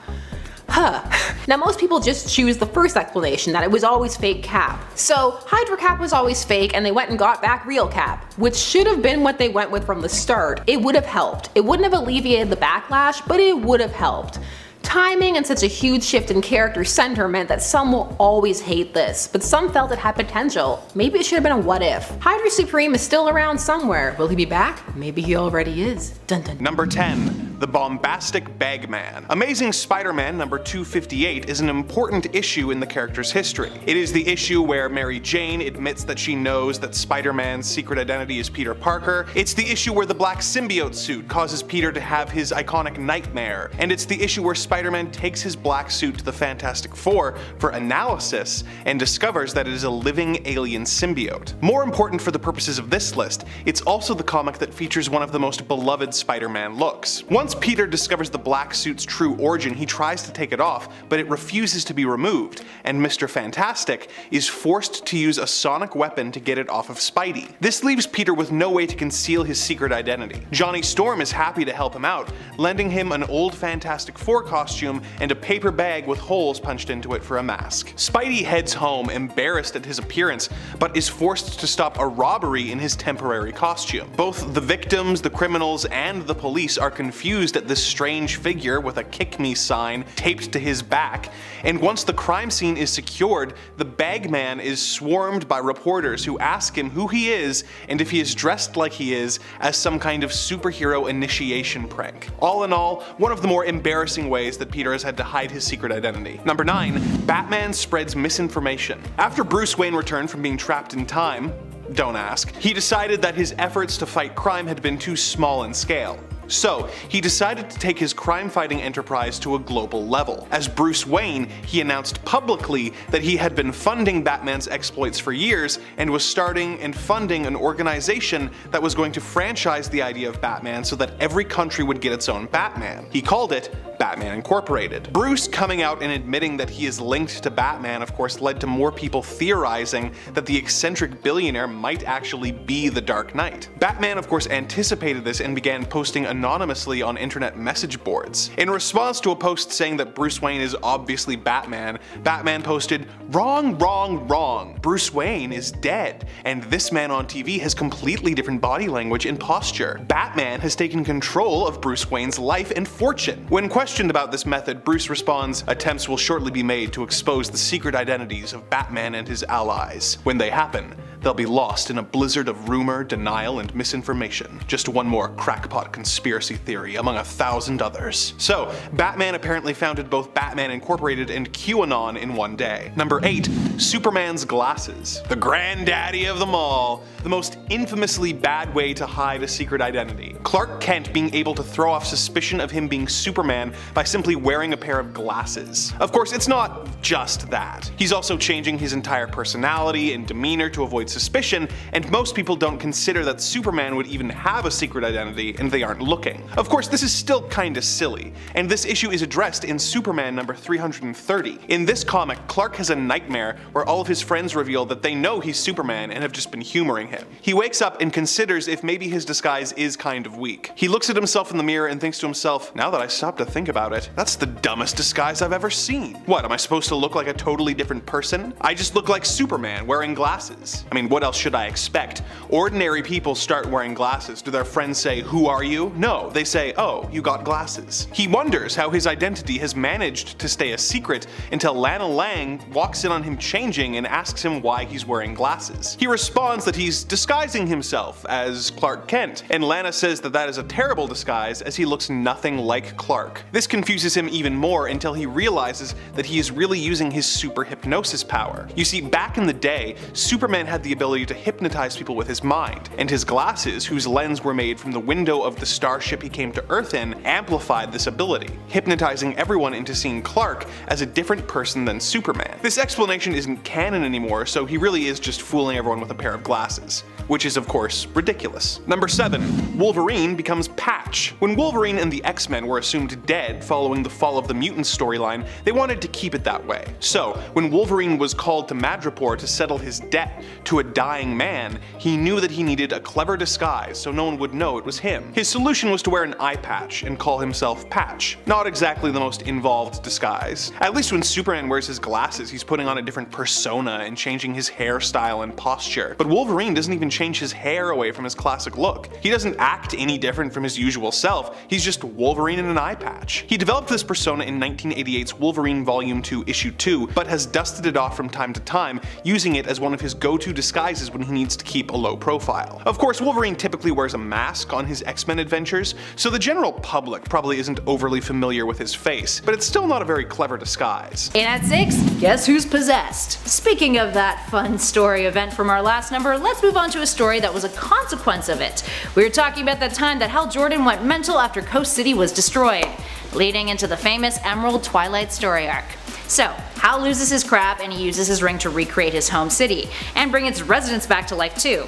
Now most people just choose the first explanation, that it was always fake Cap. So Hydra Cap was always fake and they went and got back real Cap, which should have been what they went with from the start. It would have helped. It wouldn't have alleviated the backlash, but it would have helped. Timing and such a huge shift in character center meant that some will always hate this, but some felt it had potential. Maybe it should have been a what if. Hydra Supreme is still around somewhere. Will he be back? Maybe he already is. Dun dun. Number 10. The Bombastic Bagman. Amazing Spider-Man number 258 is an important issue in the character's history. It is the issue where Mary Jane admits that she knows that Spider-Man's secret identity is Peter Parker. It's the issue where the black symbiote suit causes Peter to have his iconic nightmare. And it's the issue where Spider-Man takes his black suit to the Fantastic Four for analysis and discovers that it is a living alien symbiote. More important for the purposes of this list, it's also the comic that features one of the most beloved Spider-Man looks. Once Peter discovers the black suit's true origin, he tries to take it off, but it refuses to be removed, and Mr. Fantastic is forced to use a sonic weapon to get it off of Spidey. This leaves Peter with no way to conceal his secret identity. Johnny Storm is happy to help him out, lending him an old Fantastic Four costume and a paper bag with holes punched into it for a mask. Spidey heads home, embarrassed at his appearance, but is forced to stop a robbery in his temporary costume. Both the victims, the criminals, and the police are confused at this strange figure with a "kick me" sign taped to his back, and once the crime scene is secured, the Bagman is swarmed by reporters who ask him who he is and if he is dressed like he is as some kind of superhero initiation prank. All in all, one of the more embarrassing ways that Peter has had to hide his secret identity. Number 9. Batman spreads misinformation. After Bruce Wayne returned from being trapped in time, don't ask, he decided that his efforts to fight crime had been too small in scale. So he decided to take his crime-fighting enterprise to a global level. As Bruce Wayne, he announced publicly that he had been funding Batman's exploits for years and was starting and funding an organization that was going to franchise the idea of Batman so that every country would get its own Batman. He called it Batman Incorporated. Bruce coming out and admitting that he is linked to Batman, of course, led to more people theorizing that the eccentric billionaire might actually be the Dark Knight. Batman, of course, anticipated this and began posting anonymously on internet message boards. In response to a post saying that Bruce Wayne is obviously Batman, Batman posted, "Wrong, wrong, wrong. Bruce Wayne is dead, and this man on TV has completely different body language and posture. Batman has taken control of Bruce Wayne's life and fortune." When questioned about this method, Bruce responds, "Attempts will shortly be made to expose the secret identities of Batman and his allies. When they happen, they'll be lost in a blizzard of rumor, denial, and misinformation. Just one more crackpot conspiracy theory among 1,000 others." So, Batman apparently founded both Batman Incorporated and QAnon in one day. Number 8. Superman's glasses. The granddaddy of them all. The most infamously bad way to hide a secret identity. Clark Kent being able to throw off suspicion of him being Superman by simply wearing a pair of glasses. Of course, it's not just that. He's also changing his entire personality and demeanor to avoid suspicion, and most people don't consider that Superman would even have a secret identity and they aren't looking. Of course, this is still kinda silly, and this issue is addressed in Superman number 330. In this comic, Clark has a nightmare where all of his friends reveal that they know he's Superman and have just been humoring him. He wakes up and considers if maybe his disguise is kind of weak. He looks at himself in the mirror and thinks to himself, "Now that I stop to think about it, that's the dumbest disguise I've ever seen. What, am I supposed to look like a totally different person? I just look like Superman wearing glasses. I mean, what else should I expect? Ordinary people start wearing glasses. Do their friends say, 'Who are you?' No, they say, 'Oh, you got glasses.'" He wonders how his identity has managed to stay a secret until Lana Lang walks in on him changing and asks him why he's wearing glasses. He responds that he's disguising himself as Clark Kent, and Lana says that that is a terrible disguise as he looks nothing like Clark. This confuses him even more until he realizes that he is really using his super hypnosis power. You see, back in the day, Superman had the ability to hypnotize people with his mind, and his glasses, whose lens were made from the window of the starship he came to Earth in, amplified this ability, hypnotizing everyone into seeing Clark as a different person than Superman. This explanation isn't canon anymore, so he really is just fooling everyone with a pair of glasses, which is of course ridiculous. Number 7. Wolverine becomes Patch. When Wolverine and the X-Men were assumed dead following the Fall of the Mutants storyline, they wanted to keep it that way. So, when Wolverine was called to Madripoor to settle his debt to a dying man, he knew that he needed a clever disguise so no one would know it was him. His solution was to wear an eye patch and call himself Patch. Not exactly the most involved disguise. At least when Superman wears his glasses, he's putting on a different persona and changing his hairstyle and posture. But Wolverine doesn't even change his hair away from his classic look. He doesn't act any different from his usual self, he's just Wolverine in an eye patch. He developed this persona in 1988's Wolverine Volume 2 Issue 2, but has dusted it off from time to time, using it as one of his go-to disguises when he needs to keep a low profile. Of course, Wolverine typically wears a mask on his X-Men adventures, so the general public probably isn't overly familiar with his face, but it's still not a very clever disguise. And at 6, guess who's possessed? Speaking of that fun story event from our last number, let's move on to a story that was a consequence of it. We were talking about the time that Hal Jordan went mental after Coast City was destroyed, leading into the famous Emerald Twilight story arc. So, Hal loses his crab and he uses his ring to recreate his home city, and bring its residents back to life too.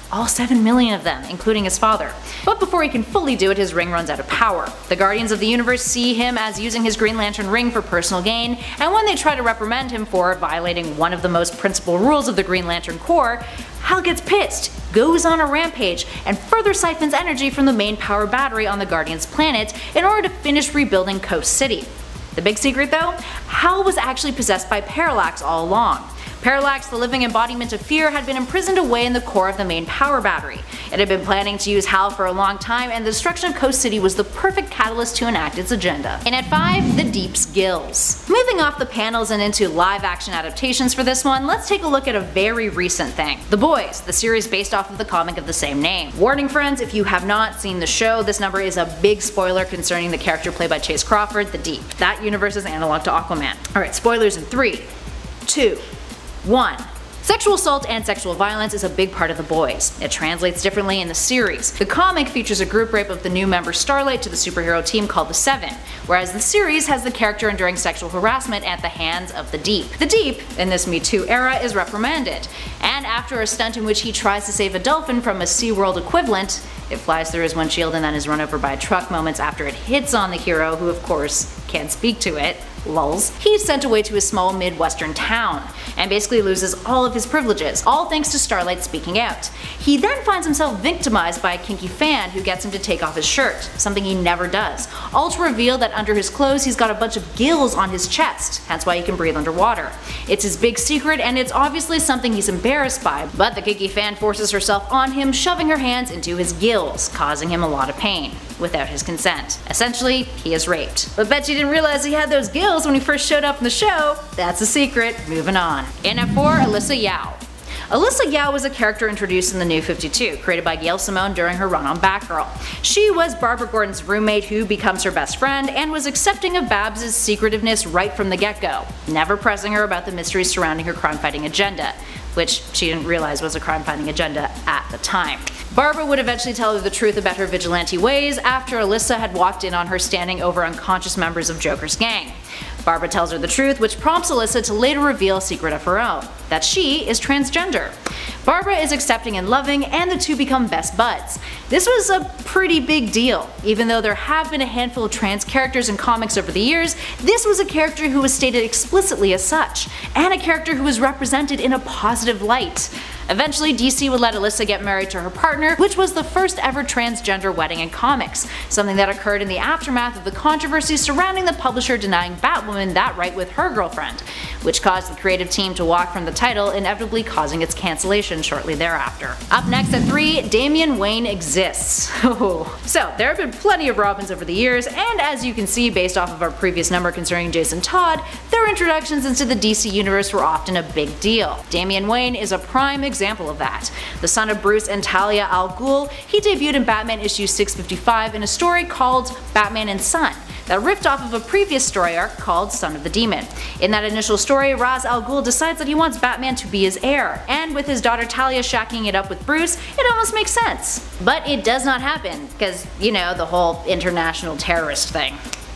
All 7 million of them, including his father. But before he can fully do it, his ring runs out of power. The Guardians of the Universe see him as using his Green Lantern ring for personal gain, and when they try to reprimand him for violating one of the most principal rules of the Green Lantern Corps, Hal gets pissed, goes on a rampage, and further siphons energy from the main power battery on the Guardians' planet in order to finish rebuilding Coast City. The big secret though? Hal was actually possessed by Parallax all along. Parallax, the living embodiment of fear, had been imprisoned away in the core of the main power battery. It had been planning to use Hal for a long time, and the destruction of Coast City was the perfect catalyst to enact its agenda. And at 5, the Deep's Gills. Moving off the panels and into live action adaptations for this one, let's take a look at a very recent thing. The Boys, the series based off of the comic of the same name. Warning friends, if you have not seen the show, this number is a big spoiler concerning the character played by Chase Crawford, the Deep. That universe's analog to Aquaman. Alright, spoilers in 3, 2, 1. Sexual assault and sexual violence is a big part of The Boys. It translates differently in the series. The comic features a group rape of the new member Starlight to the superhero team called the Seven, whereas the series has the character enduring sexual harassment at the hands of the Deep. The Deep, in this Me Too era, is reprimanded, and after a stunt in which he tries to save a dolphin from a SeaWorld equivalent, it flies through his windshield and then is run over by a truck moments after it hits on the hero, who of course can't speak to it. Lulz. He's sent away to a small Midwestern town, and basically loses all of his privileges, all thanks to Starlight speaking out. He then finds himself victimized by a kinky fan who gets him to take off his shirt, something he never does, all to reveal that under his clothes he's got a bunch of gills on his chest, hence why he can breathe underwater. It's his big secret, and it's obviously something he's embarrassed by, but the kinky fan forces herself on him, shoving her hands into his gills, causing him a lot of pain, without his consent. Essentially, he is raped. But bet you didn't realize he had those gills when he first showed up in the show. That's a secret. Moving on. In at 4, Alyssa Yao. Alyssa Yao was a character introduced in the New 52, created by Gail Simone during her run on Batgirl. She was Barbara Gordon's roommate who becomes her best friend, and was accepting of Babs' secretiveness right from the get-go, never pressing her about the mysteries surrounding her crime-fighting agenda, which she didn't realize was a crime-fighting agenda at the time. Barbara would eventually tell her the truth about her vigilante ways after Alyssa had walked in on her standing over unconscious members of Joker's gang. Barbara tells her the truth, which prompts Alyssa to later reveal a secret of her own, that she is transgender. Barbara is accepting and loving, and the two become best buds. This was a pretty big deal. Even though there have been a handful of trans characters in comics over the years, this was a character who was stated explicitly as such, and a character who was represented in a positive light. Eventually, DC would let Alyssa get married to her partner, which was the first ever transgender wedding in comics, something that occurred in the aftermath of the controversy surrounding the publisher denying Batwoman that right with her girlfriend, which caused the creative team to walk from the title, inevitably causing its cancellation shortly thereafter. Up next at 3, Damian Wayne exists. So, there have been plenty of Robins over the years, and as you can see based off of our previous number concerning Jason Todd, their introductions into the DC universe were often a big deal. Damian Wayne is a prime example of that. The son of Bruce and Talia al Ghul, he debuted in Batman issue 655 in a story called Batman and Son, that riffed off of a previous story arc called Son of the Demon. In that initial story, Ra's al Ghul decides that he wants Batman to be his heir, and with his daughter Talia shacking it up with Bruce, it almost makes sense. But it does not happen, because, you know, the whole international terrorist thing.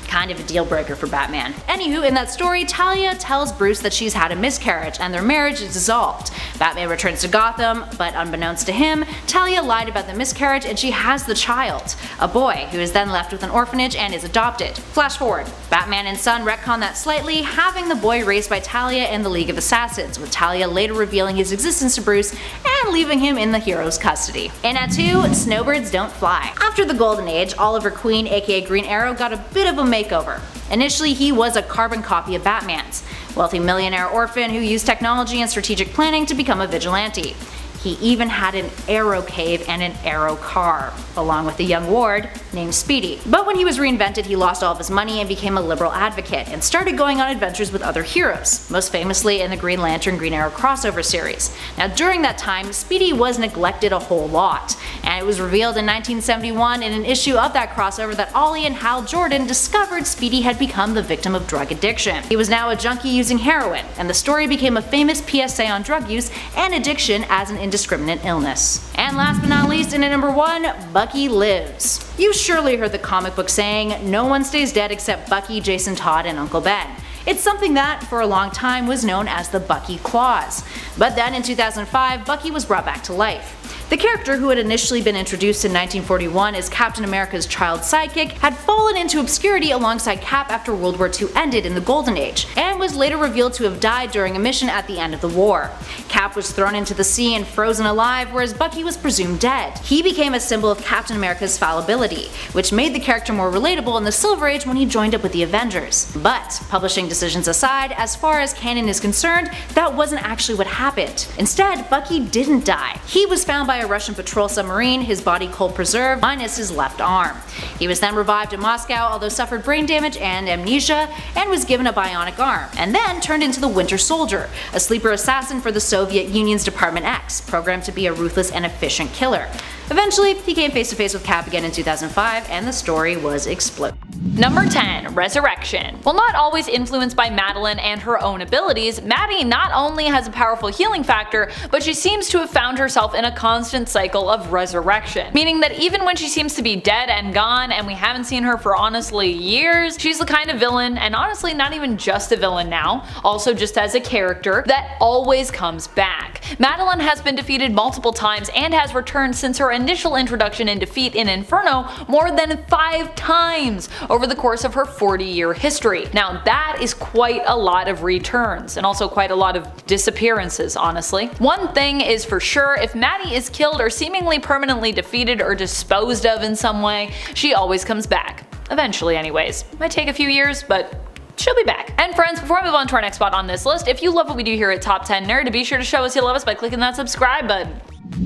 Kind of a deal breaker for Batman. Anywho, in that story, Talia tells Bruce that she's had a miscarriage and their marriage is dissolved. Batman returns to Gotham, but unbeknownst to him, Talia lied about the miscarriage and she has the child, a boy who is then left with an orphanage and is adopted. Flash forward, Batman and Son retcon that slightly, having the boy raised by Talia in the League of Assassins, with Talia later revealing his existence to Bruce and leaving him in the hero's custody. In at 2, Snowbirds Don't Fly. After the Golden Age, Oliver Queen aka Green Arrow got a bit of a makeover. Initially, he was a carbon copy of Batman's, wealthy millionaire orphan who used technology and strategic planning to become a vigilante. He even had an arrow cave and an arrow car, along with a young ward named Speedy. But when he was reinvented, he lost all of his money and became a liberal advocate, and started going on adventures with other heroes, most famously in the Green Lantern Green Arrow crossover series. Now during that time, Speedy was neglected a whole lot, and it was revealed in 1971 in an issue of that crossover that Ollie and Hal Jordan discovered Speedy had become the victim of drug addiction. He was now a junkie using heroin, and the story became a famous PSA on drug use and addiction as an indiscriminate illness. And last but not least, in at number 1, Bucky lives. You surely heard the comic book saying, no one stays dead except Bucky, Jason Todd, and Uncle Ben. It's something that, for a long time, was known as the Bucky Clause. But then in 2005, Bucky was brought back to life. The character, who had initially been introduced in 1941 as Captain America's child sidekick, had fallen into obscurity alongside Cap after World War II ended in the Golden Age, and was later revealed to have died during a mission at the end of the war. Cap was thrown into the sea and frozen alive, whereas Bucky was presumed dead. He became a symbol of Captain America's fallibility, which made the character more relatable in the Silver Age when he joined up with the Avengers. But, publishing decisions aside, as far as canon is concerned, that wasn't actually what happened. Instead, Bucky didn't die. He was found by a Russian patrol submarine, his body cold preserved, minus his left arm. He was then revived in Moscow, although suffered brain damage and amnesia, and was given a bionic arm, and then turned into the Winter Soldier, a sleeper assassin for the Soviet Union's Department X, programmed to be a ruthless and efficient killer. Eventually, he came face to face with Cap again in 2005, and the story was exploded. Number 10. Resurrection. While not always influenced by Madelyne and her own abilities, Maddie not only has a powerful healing factor, but she seems to have found herself in a constant cycle of resurrection. Meaning that even when she seems to be dead and gone and we haven't seen her for honestly years, she's the kind of villain, and honestly not even just a villain now, also just as a character, that always comes back. Madelyne has been defeated multiple times and has returned since her initial introduction and defeat in Inferno more than 5 times over the course of her 40-year history. Now that is quite a lot of returns, and also quite a lot of disappearances, honestly. One thing is for sure, if Maddie is killed or seemingly permanently defeated or disposed of in some way, she always comes back. Eventually anyways. Might take a few years, but she'll be back. And friends, before I move on to our next spot on this list, if you love what we do here at Top 10 Nerd, be sure to show us you love us by clicking that subscribe button.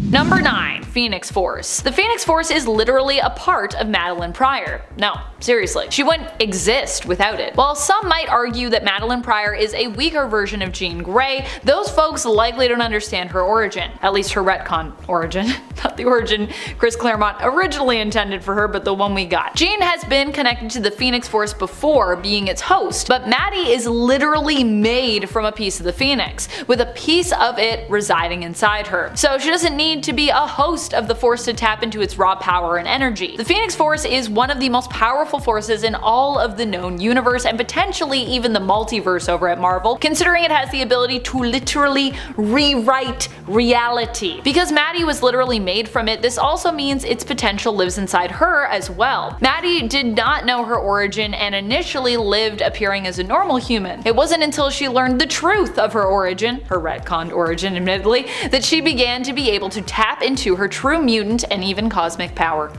Number 9. Phoenix Force. The Phoenix Force is literally a part of Madelyne Pryor. No, seriously, she wouldn't exist without it. While some might argue that Madelyne Pryor is a weaker version of Jean Grey, those folks likely don't understand her origin. At least her retcon origin. Not the origin Chris Claremont originally intended for her, but the one we got. Jean has been connected to the Phoenix Force before, being its host, but Maddie is literally made from a piece of the Phoenix, with a piece of it residing inside her. So she doesn't need to be a host of the Force to tap into its raw power and energy. The Phoenix Force is one of the most powerful forces in all of the known universe, and potentially even the multiverse over at Marvel, considering it has the ability to literally rewrite reality. Because Maddie was literally made from it, this also means its potential lives inside her as well. Maddie did not know her origin and initially lived appearing as a normal human. It wasn't until she learned the truth of her origin, her retconned origin admittedly, that she began to be able to tap into her true mutant and even cosmic power.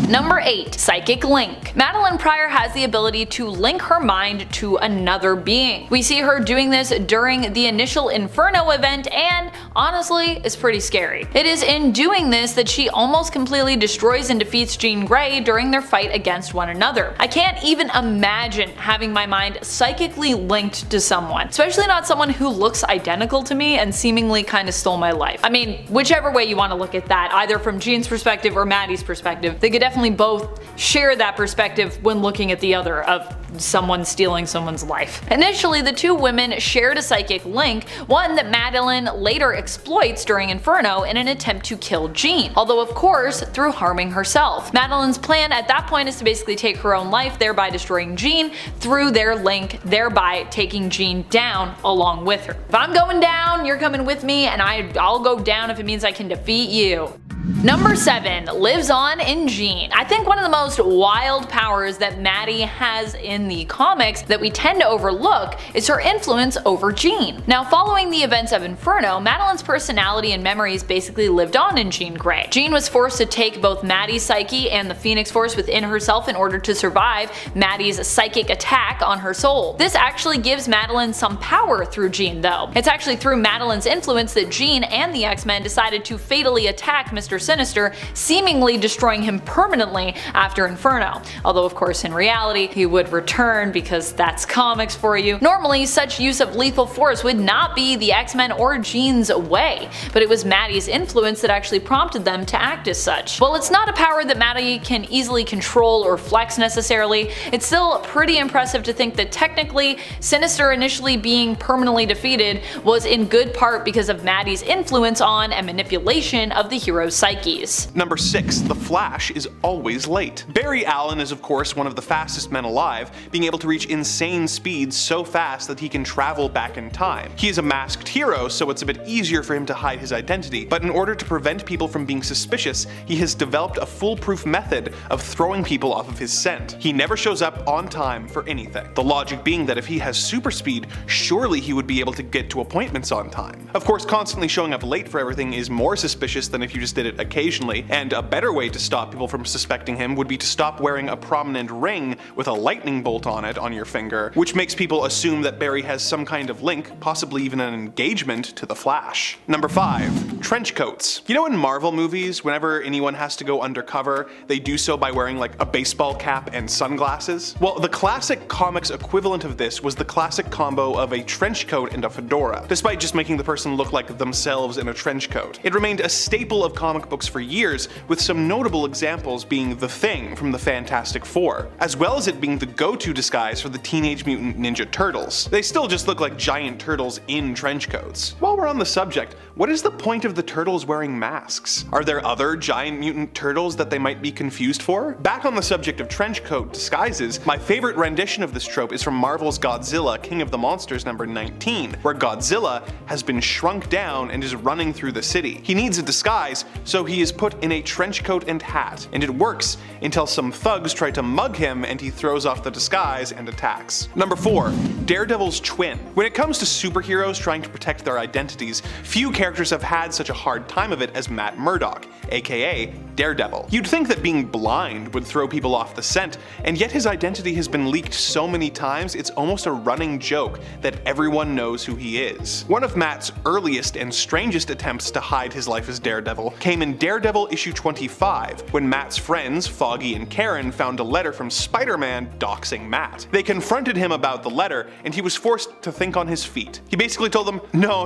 Number 8. Psychic Link. Madelyne Pryor has the ability to link her mind to another being. We see her doing this during the initial Inferno event, and honestly, it's pretty scary. It is in doing this that she almost completely destroys and defeats Jean Grey during their fight against one another. I can't even imagine having my mind psychically linked to someone, especially not someone who looks identical to me and seemingly kind of stole my life. I mean, whichever way you want to look at that, either from Jean's perspective or Maddie's perspective, they could definitely both share that perspective when looking at the other of someone stealing someone's life. Initially, the two women shared a psychic link, one that Madelyne later exploits during Inferno in an attempt to kill Jean, although of course through harming herself. Madelyne's plan at that point is to basically take her own life, thereby destroying Jean through their link, thereby taking Jean down along with her. If I'm going down, you're coming with me, and I'll go down if it means I can defeat you. Number 7. Lives on in Jean. I think one of the most wild powers that Maddie has in the comics that we tend to overlook is her influence over Jean. Now, following the events of Inferno, Madelyne's personality and memories basically lived on in Jean Grey. Jean was forced to take both Maddie's psyche and the Phoenix Force within herself in order to survive Maddie's psychic attack on her soul. This actually gives Madelyne some power through Jean though. It's actually through Madelyne's influence that Jean and the X-Men decided to fatally attack Mr. Sinister, seemingly destroying him permanently after Inferno. Although of course in reality he would return, because that's comics for you. Normally such use of lethal force would not be the X-Men or Jean's way, but it was Maddie's influence that actually prompted them to act as such. While it's not a power that Maddie can easily control or flex necessarily, it's still pretty impressive to think that technically Sinister initially being permanently defeated was in good part because of Maddie's influence on and manipulation of the hero's psyches. Number 6. The Flash is always late. Barry Allen is of course one of the fastest men alive, being able to reach insane speeds so fast that he can travel back in time. He is a masked hero, so it's a bit easier for him to hide his identity, but in order to prevent people from being suspicious, he has developed a foolproof method of throwing people off of his scent. He never shows up on time for anything. The logic being that if he has super speed, surely he would be able to get to appointments on time. Of course, constantly showing up late for everything is more suspicious than if you just did it occasionally, and a better way to stop people from suspecting him would be to stop wearing a prominent ring with a lightning bolt on it on your finger, which makes people assume that Barry has some kind of link, possibly even an engagement, to the Flash. Number 5. Trench coats. You know in Marvel movies, whenever anyone has to go undercover, they do so by wearing like a baseball cap and sunglasses? Well, the classic comics equivalent of this was the classic combo of a trench coat and a fedora, despite just making the person look like themselves in a trench coat. It remained a staple of comic book books for years, with some notable examples being The Thing from the Fantastic Four, as well as it being the go-to disguise for the Teenage Mutant Ninja Turtles. They still just look like giant turtles in trench coats. While we're on the subject, what is the point of the turtles wearing masks? Are there other giant mutant turtles that they might be confused for? Back on the subject of trench coat disguises, my favorite rendition of this trope is from Marvel's Godzilla King of the Monsters number 19, where Godzilla has been shrunk down and is running through the city. He needs a disguise, so he is put in a trench coat and hat, and it works until some thugs try to mug him and he throws off the disguise and attacks. Number 4. Daredevil's twin. When it comes to superheroes trying to protect their identities, few characters have had such a hard time of it as Matt Murdock, aka Daredevil. You'd think that being blind would throw people off the scent, and yet his identity has been leaked so many times it's almost a running joke that everyone knows who he is. One of Matt's earliest and strangest attempts to hide his life as Daredevil came in Daredevil issue 25, when Matt's friends, Foggy and Karen, found a letter from Spider-Man doxing Matt. They confronted him about the letter, and he was forced to think on his feet. He basically told them, no,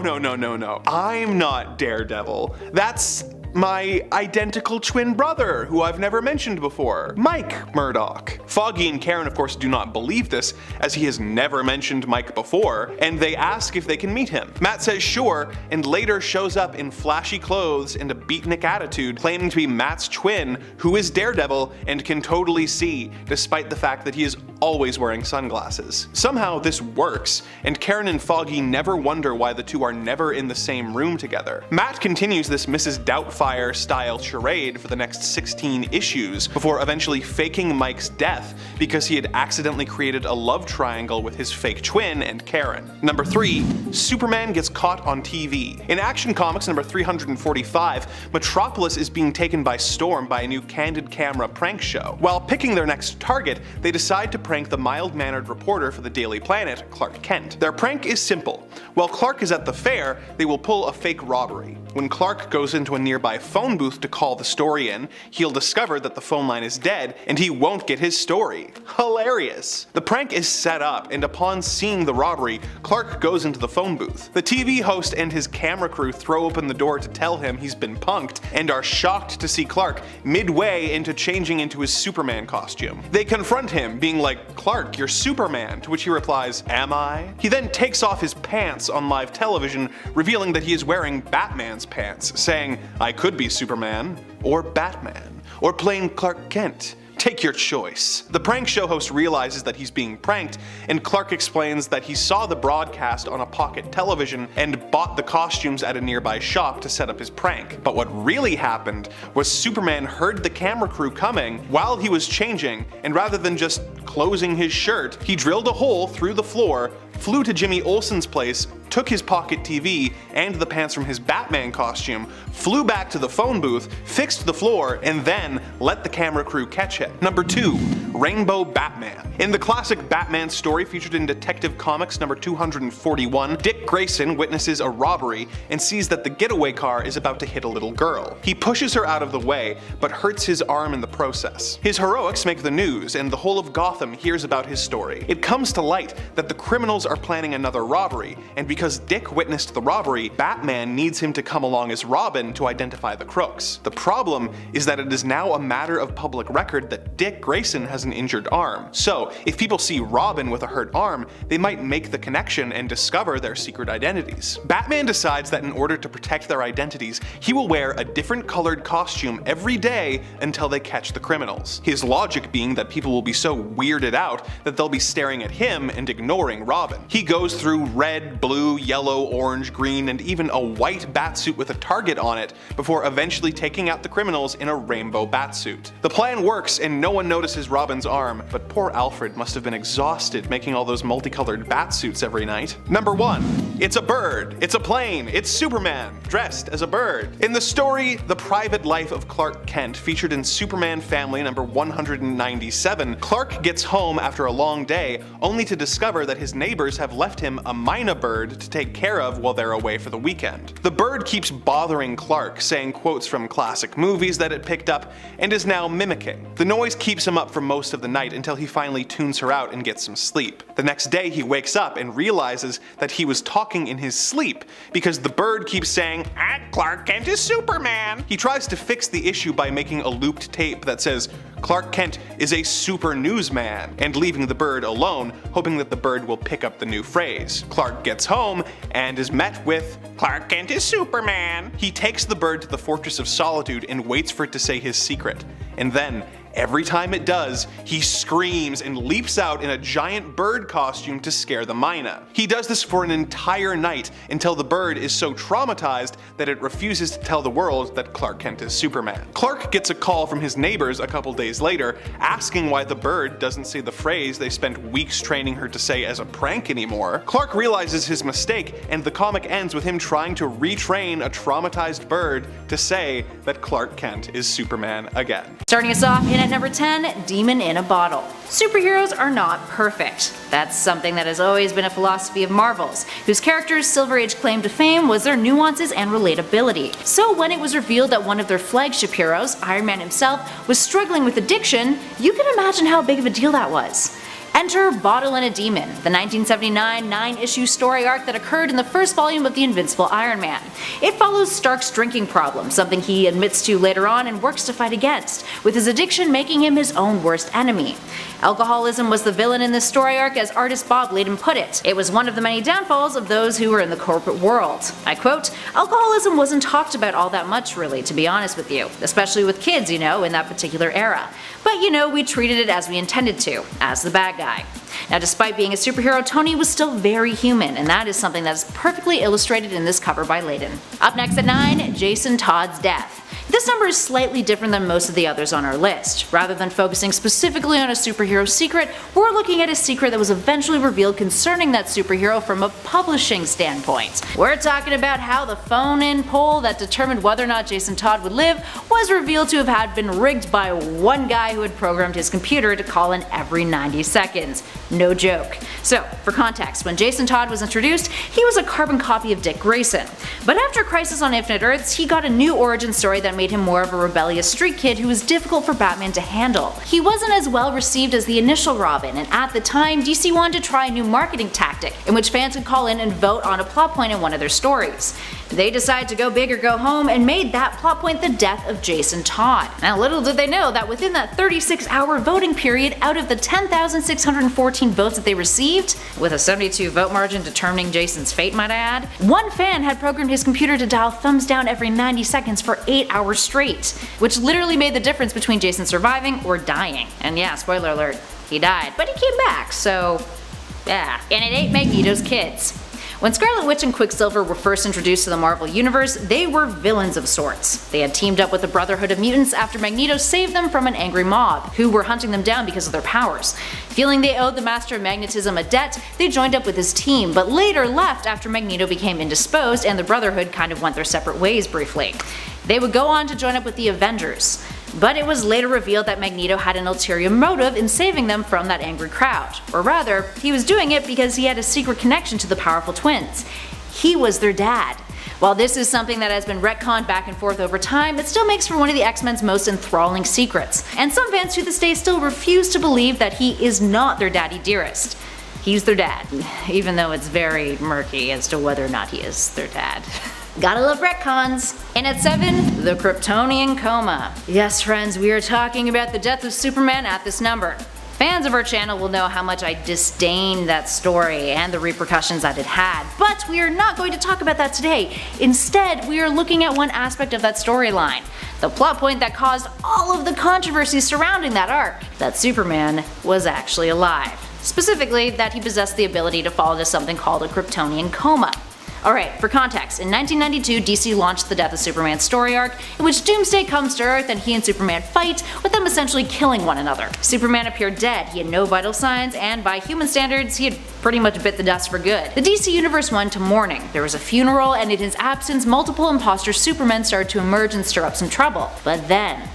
I'm not Daredevil. That's my identical twin brother, who I've never mentioned before, Mike Murdock. Foggy and Karen of course do not believe this, as he has never mentioned Mike before, and they ask if they can meet him. Matt says sure, and later shows up in flashy clothes and a beatnik attitude, claiming to be Matt's twin, who is Daredevil and can totally see, despite the fact that he is always wearing sunglasses. Somehow this works, and Karen and Foggy never wonder why the two are never in the same room together. Matt continues this Mrs. Doubtfire style charade for the next 16 issues, before eventually faking Mike's death because he had accidentally created a love triangle with his fake twin and Karen. Number 3. Superman gets caught on TV. In Action Comics number 345, Metropolis is being taken by storm by a new candid camera prank show. While picking their next target, they decide to prank the mild-mannered reporter for the Daily Planet, Clark Kent. Their prank is simple. While Clark is at the fair, they will pull a fake robbery. When Clark goes into a nearby phone booth to call the story in, he'll discover that the phone line is dead and he won't get his story. Hilarious. The prank is set up, and upon seeing the robbery, Clark goes into the phone booth. The TV host and his camera crew throw open the door to tell him he's been punked, and are shocked to see Clark midway into changing into his Superman costume. They confront him, being like, "Clark, you're Superman," to which he replies, "Am I?" He then takes off his pants on live television, revealing that he is wearing Batman's pants, saying, "I could be Superman, or Batman, or plain Clark Kent. Take your choice." The prank show host realizes that he's being pranked, and Clark explains that he saw the broadcast on a pocket television and bought the costumes at a nearby shop to set up his prank. But what really happened was Superman heard the camera crew coming while he was changing, and rather than just closing his shirt, he drilled a hole through the floor, flew to Jimmy Olsen's place, took his pocket TV and the pants from his Batman costume, flew back to the phone booth, fixed the floor, and then let the camera crew catch it. Number 2. Rainbow Batman. In the classic Batman story featured in Detective Comics number 241, Dick Grayson witnesses a robbery and sees that the getaway car is about to hit a little girl. He pushes her out of the way, but hurts his arm in the process. His heroics make the news, and the whole of Gotham hears about his story. It comes to light that the criminals are planning another robbery, and because Dick witnessed the robbery, Batman needs him to come along as Robin to identify the crooks. The problem is that it is now a matter of public record that Dick Grayson has an injured arm. So, if people see Robin with a hurt arm, they might make the connection and discover their secret identities. Batman decides that in order to protect their identities, he will wear a different colored costume every day until they catch the criminals. His logic being that people will be so weirded out that they'll be staring at him and ignoring Robin. He goes through red, blue, yellow, orange, green, and even a white batsuit with a target on it before eventually taking out the criminals in a rainbow batsuit. The plan works and no one notices Robin's arm, but poor Alfred must have been exhausted making all those multicolored batsuits every night. Number 1. It's a bird, it's a plane, it's Superman, dressed as a bird. In the story The Private Life of Clark Kent, featured in Superman Family number 197, Clark gets home after a long day, only to discover that his neighbors have left him a mynah bird to take care of while they're away for the weekend. The bird keeps bothering Clark, saying quotes from classic movies that it picked up, and is now mimicking. The noise keeps him up for most most of the night until he finally tunes her out and gets some sleep. The next day he wakes up and realizes that he was talking in his sleep because the bird keeps saying, Clark Kent is Superman. He tries to fix the issue by making a looped tape that says, Clark Kent is a super newsman, and leaving the bird alone, hoping that the bird will pick up the new phrase. Clark gets home and is met with, Clark Kent is Superman. He takes the bird to the Fortress of Solitude and waits for it to say his secret. And then, every time it does, he screams and leaps out in a giant bird costume to scare the Mina. He does this for an entire night until the bird is so traumatized that it refuses to tell the world that Clark Kent is Superman. Clark gets a call from his neighbors a couple days later asking why the bird doesn't say the phrase they spent weeks training her to say as a prank anymore. Clark realizes his mistake, and the comic ends with him trying to retrain a traumatized bird to say that Clark Kent is Superman again. Starting us off in at number 10, Demon in a Bottle. Superheroes are not perfect. That's something that has always been a philosophy of Marvel's, whose characters' Silver Age claim to fame was their nuances and relatability. So when it was revealed that one of their flagship heroes, Iron Man himself, was struggling with addiction, you can imagine how big of a deal that was. Enter Bottle and a Demon, the 1979 9-issue story arc that occurred in the first volume of the Invincible Iron Man. It follows Stark's drinking problem, something he admits to later on and works to fight against, with his addiction making him his own worst enemy. Alcoholism was the villain in this story arc, as artist Bob Layden put it. It was one of the many downfalls of those who were in the corporate world. I quote, "Alcoholism wasn't talked about all that much really, to be honest with you, especially with kids, in that particular era. But we treated it as we intended to, as the bad guy." Now, despite being a superhero, Tony was still very human, and that is something that is perfectly illustrated in this cover by Layden. Up next at 9, Jason Todd's death. This number is slightly different than most of the others on our list. Rather than focusing specifically on a superhero secret, we're looking at a secret that was eventually revealed concerning that superhero from a publishing standpoint. We're talking about how the phone-in poll that determined whether or not Jason Todd would live was revealed to have had been rigged by one guy who had programmed his computer to call in every 90 seconds. No joke. So, for context, when Jason Todd was introduced, he was a carbon copy of Dick Grayson. But after Crisis on Infinite Earths, he got a new origin story that made him more of a rebellious street kid who was difficult for Batman to handle. He wasn't as well received as the initial Robin, and at the time, DC wanted to try a new marketing tactic in which fans could call in and vote on a plot point in one of their stories. They decided to go big or go home and made that plot point the death of Jason Todd. Now, little did they know that within that 36-hour voting period, out of the 10,614 votes that they received, with a 72 vote margin determining Jason's fate, might I add, one fan had programmed his computer to dial thumbs down every 90 seconds for 8 hours straight, which literally made the difference between Jason surviving or dying. And yeah, spoiler alert, he died, but he came back, so yeah. And it ate Magneto's kids. When Scarlet Witch and Quicksilver were first introduced to the Marvel Universe, they were villains of sorts. They had teamed up with the Brotherhood of Mutants after Magneto saved them from an angry mob, who were hunting them down because of their powers. Feeling they owed the Master of Magnetism a debt, they joined up with his team, but later left after Magneto became indisposed and the Brotherhood kind of went their separate ways briefly. They would go on to join up with the Avengers. But it was later revealed that Magneto had an ulterior motive in saving them from that angry crowd. Or rather, he was doing it because he had a secret connection to the powerful twins. He was their dad. While this is something that has been retconned back and forth over time, it still makes for one of the X-Men's most enthralling secrets. And some fans to this day still refuse to believe that he is not their daddy dearest. He's their dad, even though it's very murky as to whether or not he is their dad. Gotta love retcons. And at 7, the Kryptonian Coma. Yes friends, we are talking about the death of Superman at this number. Fans of our channel will know how much I disdain that story and the repercussions that it had, but we are not going to talk about that today. Instead, we are looking at one aspect of that storyline. The plot point that caused all of the controversy surrounding that arc. That Superman was actually alive. Specifically, that he possessed the ability to fall into something called a Kryptonian coma. Alright, for context, in 1992 DC launched the Death of Superman story arc, in which Doomsday comes to Earth and he and Superman fight, with them essentially killing one another. Superman appeared dead, he had no vital signs, and by human standards, he had pretty much bit the dust for good. The DC Universe went to mourning, there was a funeral, and in his absence, multiple imposter Supermen started to emerge and stir up some trouble. But then,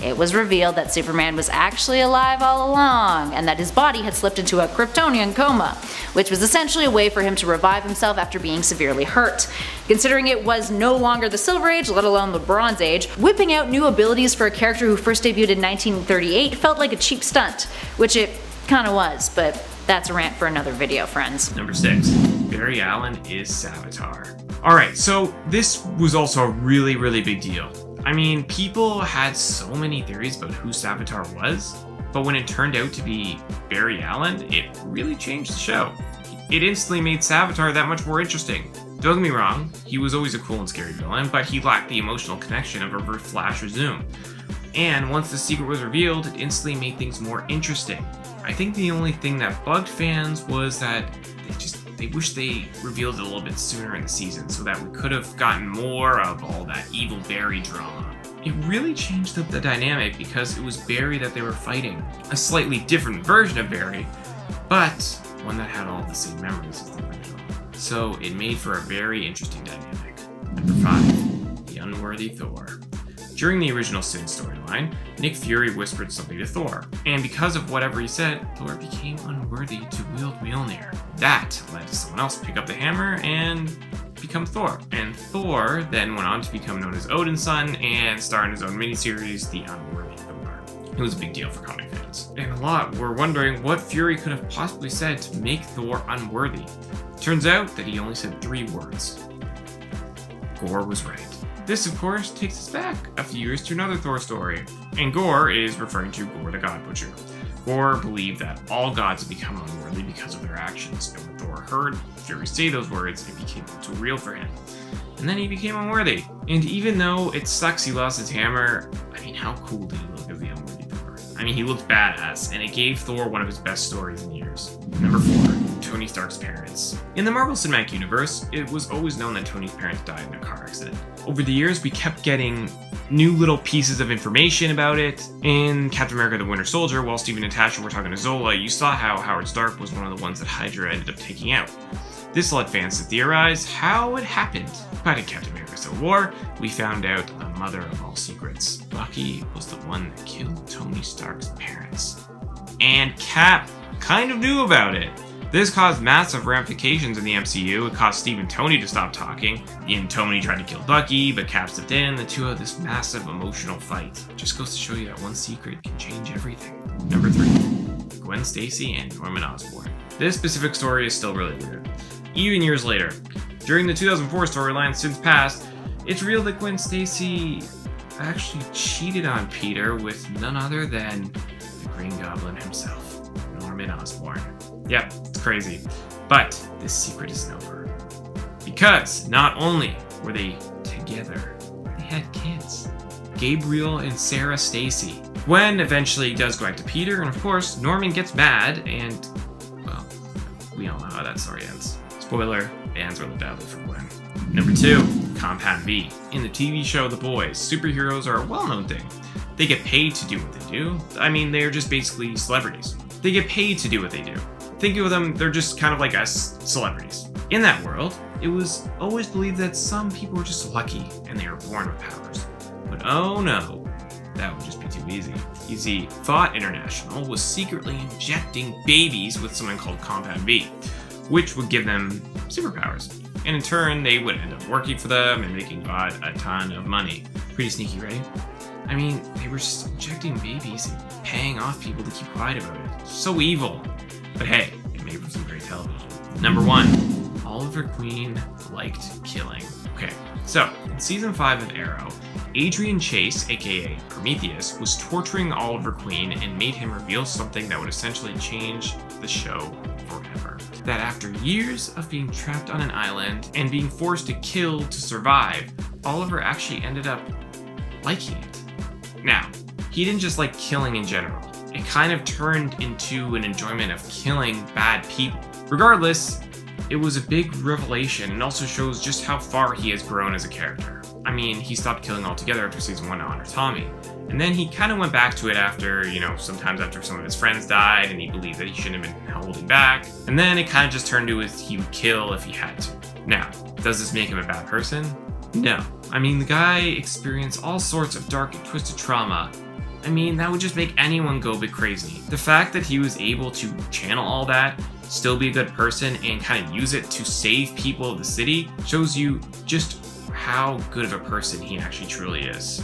it was revealed that Superman was actually alive all along, and that his body had slipped into a Kryptonian coma, which was essentially a way for him to revive himself after being severely hurt. Considering it was no longer the Silver Age, let alone the Bronze Age, whipping out new abilities for a character who first debuted in 1938 felt like a cheap stunt, which it kinda was, but that's a rant for another video, friends. Number 6. Barry Allen is Savitar. Alright, so this was also a really, really big deal. I mean, people had so many theories about who Savitar was, but when it turned out to be Barry Allen, it really changed the show. It instantly made Savitar that much more interesting. Don't get me wrong, he was always a cool and scary villain, but he lacked the emotional connection of a Reverse Flash or Zoom. And once the secret was revealed, it instantly made things more interesting. I think the only thing that bugged fans was that they wish they revealed it a little bit sooner in the season so that we could have gotten more of all that evil Barry drama. It really changed the dynamic because it was Barry that they were fighting. A slightly different version of Barry, but one that had all the same memories as the original. So it made for a very interesting dynamic. Number 5. The Unworthy Thor. During the original Sin storyline, Nick Fury whispered something to Thor, and because of whatever he said, Thor became unworthy to wield Mjolnir. That led to someone else pick up the hammer and become Thor. And Thor then went on to become known as Odin's son and star in his own miniseries, The Unworthy Thor. It was a big deal for comic fans. And a lot were wondering what Fury could have possibly said to make Thor unworthy. Turns out that he only said 3 words. Gore was right. This, of course, takes us back a few years to another Thor story, and Gore is referring to Gore the God Butcher. Gore believed that all gods had become unworthy because of their actions, and when Thor heard Fury say those words, it became too real for him. And then he became unworthy. And even though it sucks he lost his hammer, I mean, how cool did he look as the unworthy Thor? I mean, he looked badass, and it gave Thor one of his best stories in years. Number 4. Tony Stark's parents. In the Marvel Cinematic Universe, it was always known that Tony's parents died in a car accident. Over the years, we kept getting new little pieces of information about it. In Captain America the Winter Soldier, while Steve and Natasha were talking to Zola, you saw how Howard Stark was one of the ones that Hydra ended up taking out. This led fans to theorize how it happened. But in Captain America Civil War, we found out the mother of all secrets. Bucky was the one that killed Tony Stark's parents. And Cap kind of knew about it. This caused massive ramifications in the MCU. It caused Steve and Tony to stop talking, and Tony tried to kill Bucky, but Cap stepped in, and the two had this massive emotional fight. It just goes to show you that one secret can change everything. Number 3. Gwen Stacy and Norman Osborn. This specific story is still really weird. Even years later, during the 2004 storyline Since Past, it's revealed that Gwen Stacy actually cheated on Peter with none other than the Green Goblin himself, Norman Osborn. Yep, it's crazy. But this secret isn't over. Because not only were they together, they had kids. Gabriel and Sarah Stacy. Gwen eventually does go back to Peter, and of course, Norman gets mad, and, well, we all know how that story ends. Spoiler, it ends really badly for Gwen. Number 2, Compound V. In the TV show The Boys, superheroes are a well-known thing. They get paid to do what they do. I mean, they're just basically celebrities. They get paid to do what they do. Think of them, they're just kind of like us celebrities. In that world, it was always believed that some people were just lucky and they were born with powers. But oh no, that would just be too easy. You see, Thought International was secretly injecting babies with something called Compound V, which would give them superpowers. And in turn, they would end up working for them and making God a ton of money. Pretty sneaky, right? I mean, they were just injecting babies and paying off people to keep quiet about it. So evil. But hey, it made for some great television. Number 1, Oliver Queen liked killing. Okay, so in season 5 of Arrow, Adrian Chase, aka Prometheus, was torturing Oliver Queen and made him reveal something that would essentially change the show forever. That after years of being trapped on an island and being forced to kill to survive, Oliver actually ended up liking it. Now, he didn't just like killing in general. It kind of turned into an enjoyment of killing bad people. Regardless, it was a big revelation and also shows just how far he has grown as a character. I mean, he stopped killing altogether after season 1 to honor Tommy. And then he kind of went back to it after, sometimes after some of his friends died and he believed that he shouldn't have been holding back. And then it kind of just turned to he would kill if he had to. Now, does this make him a bad person? No. I mean, the guy experienced all sorts of dark and twisted trauma, I mean, that would just make anyone go a bit crazy. The fact that he was able to channel all that, still be a good person, and kind of use it to save people of the city shows you just how good of a person he actually truly is.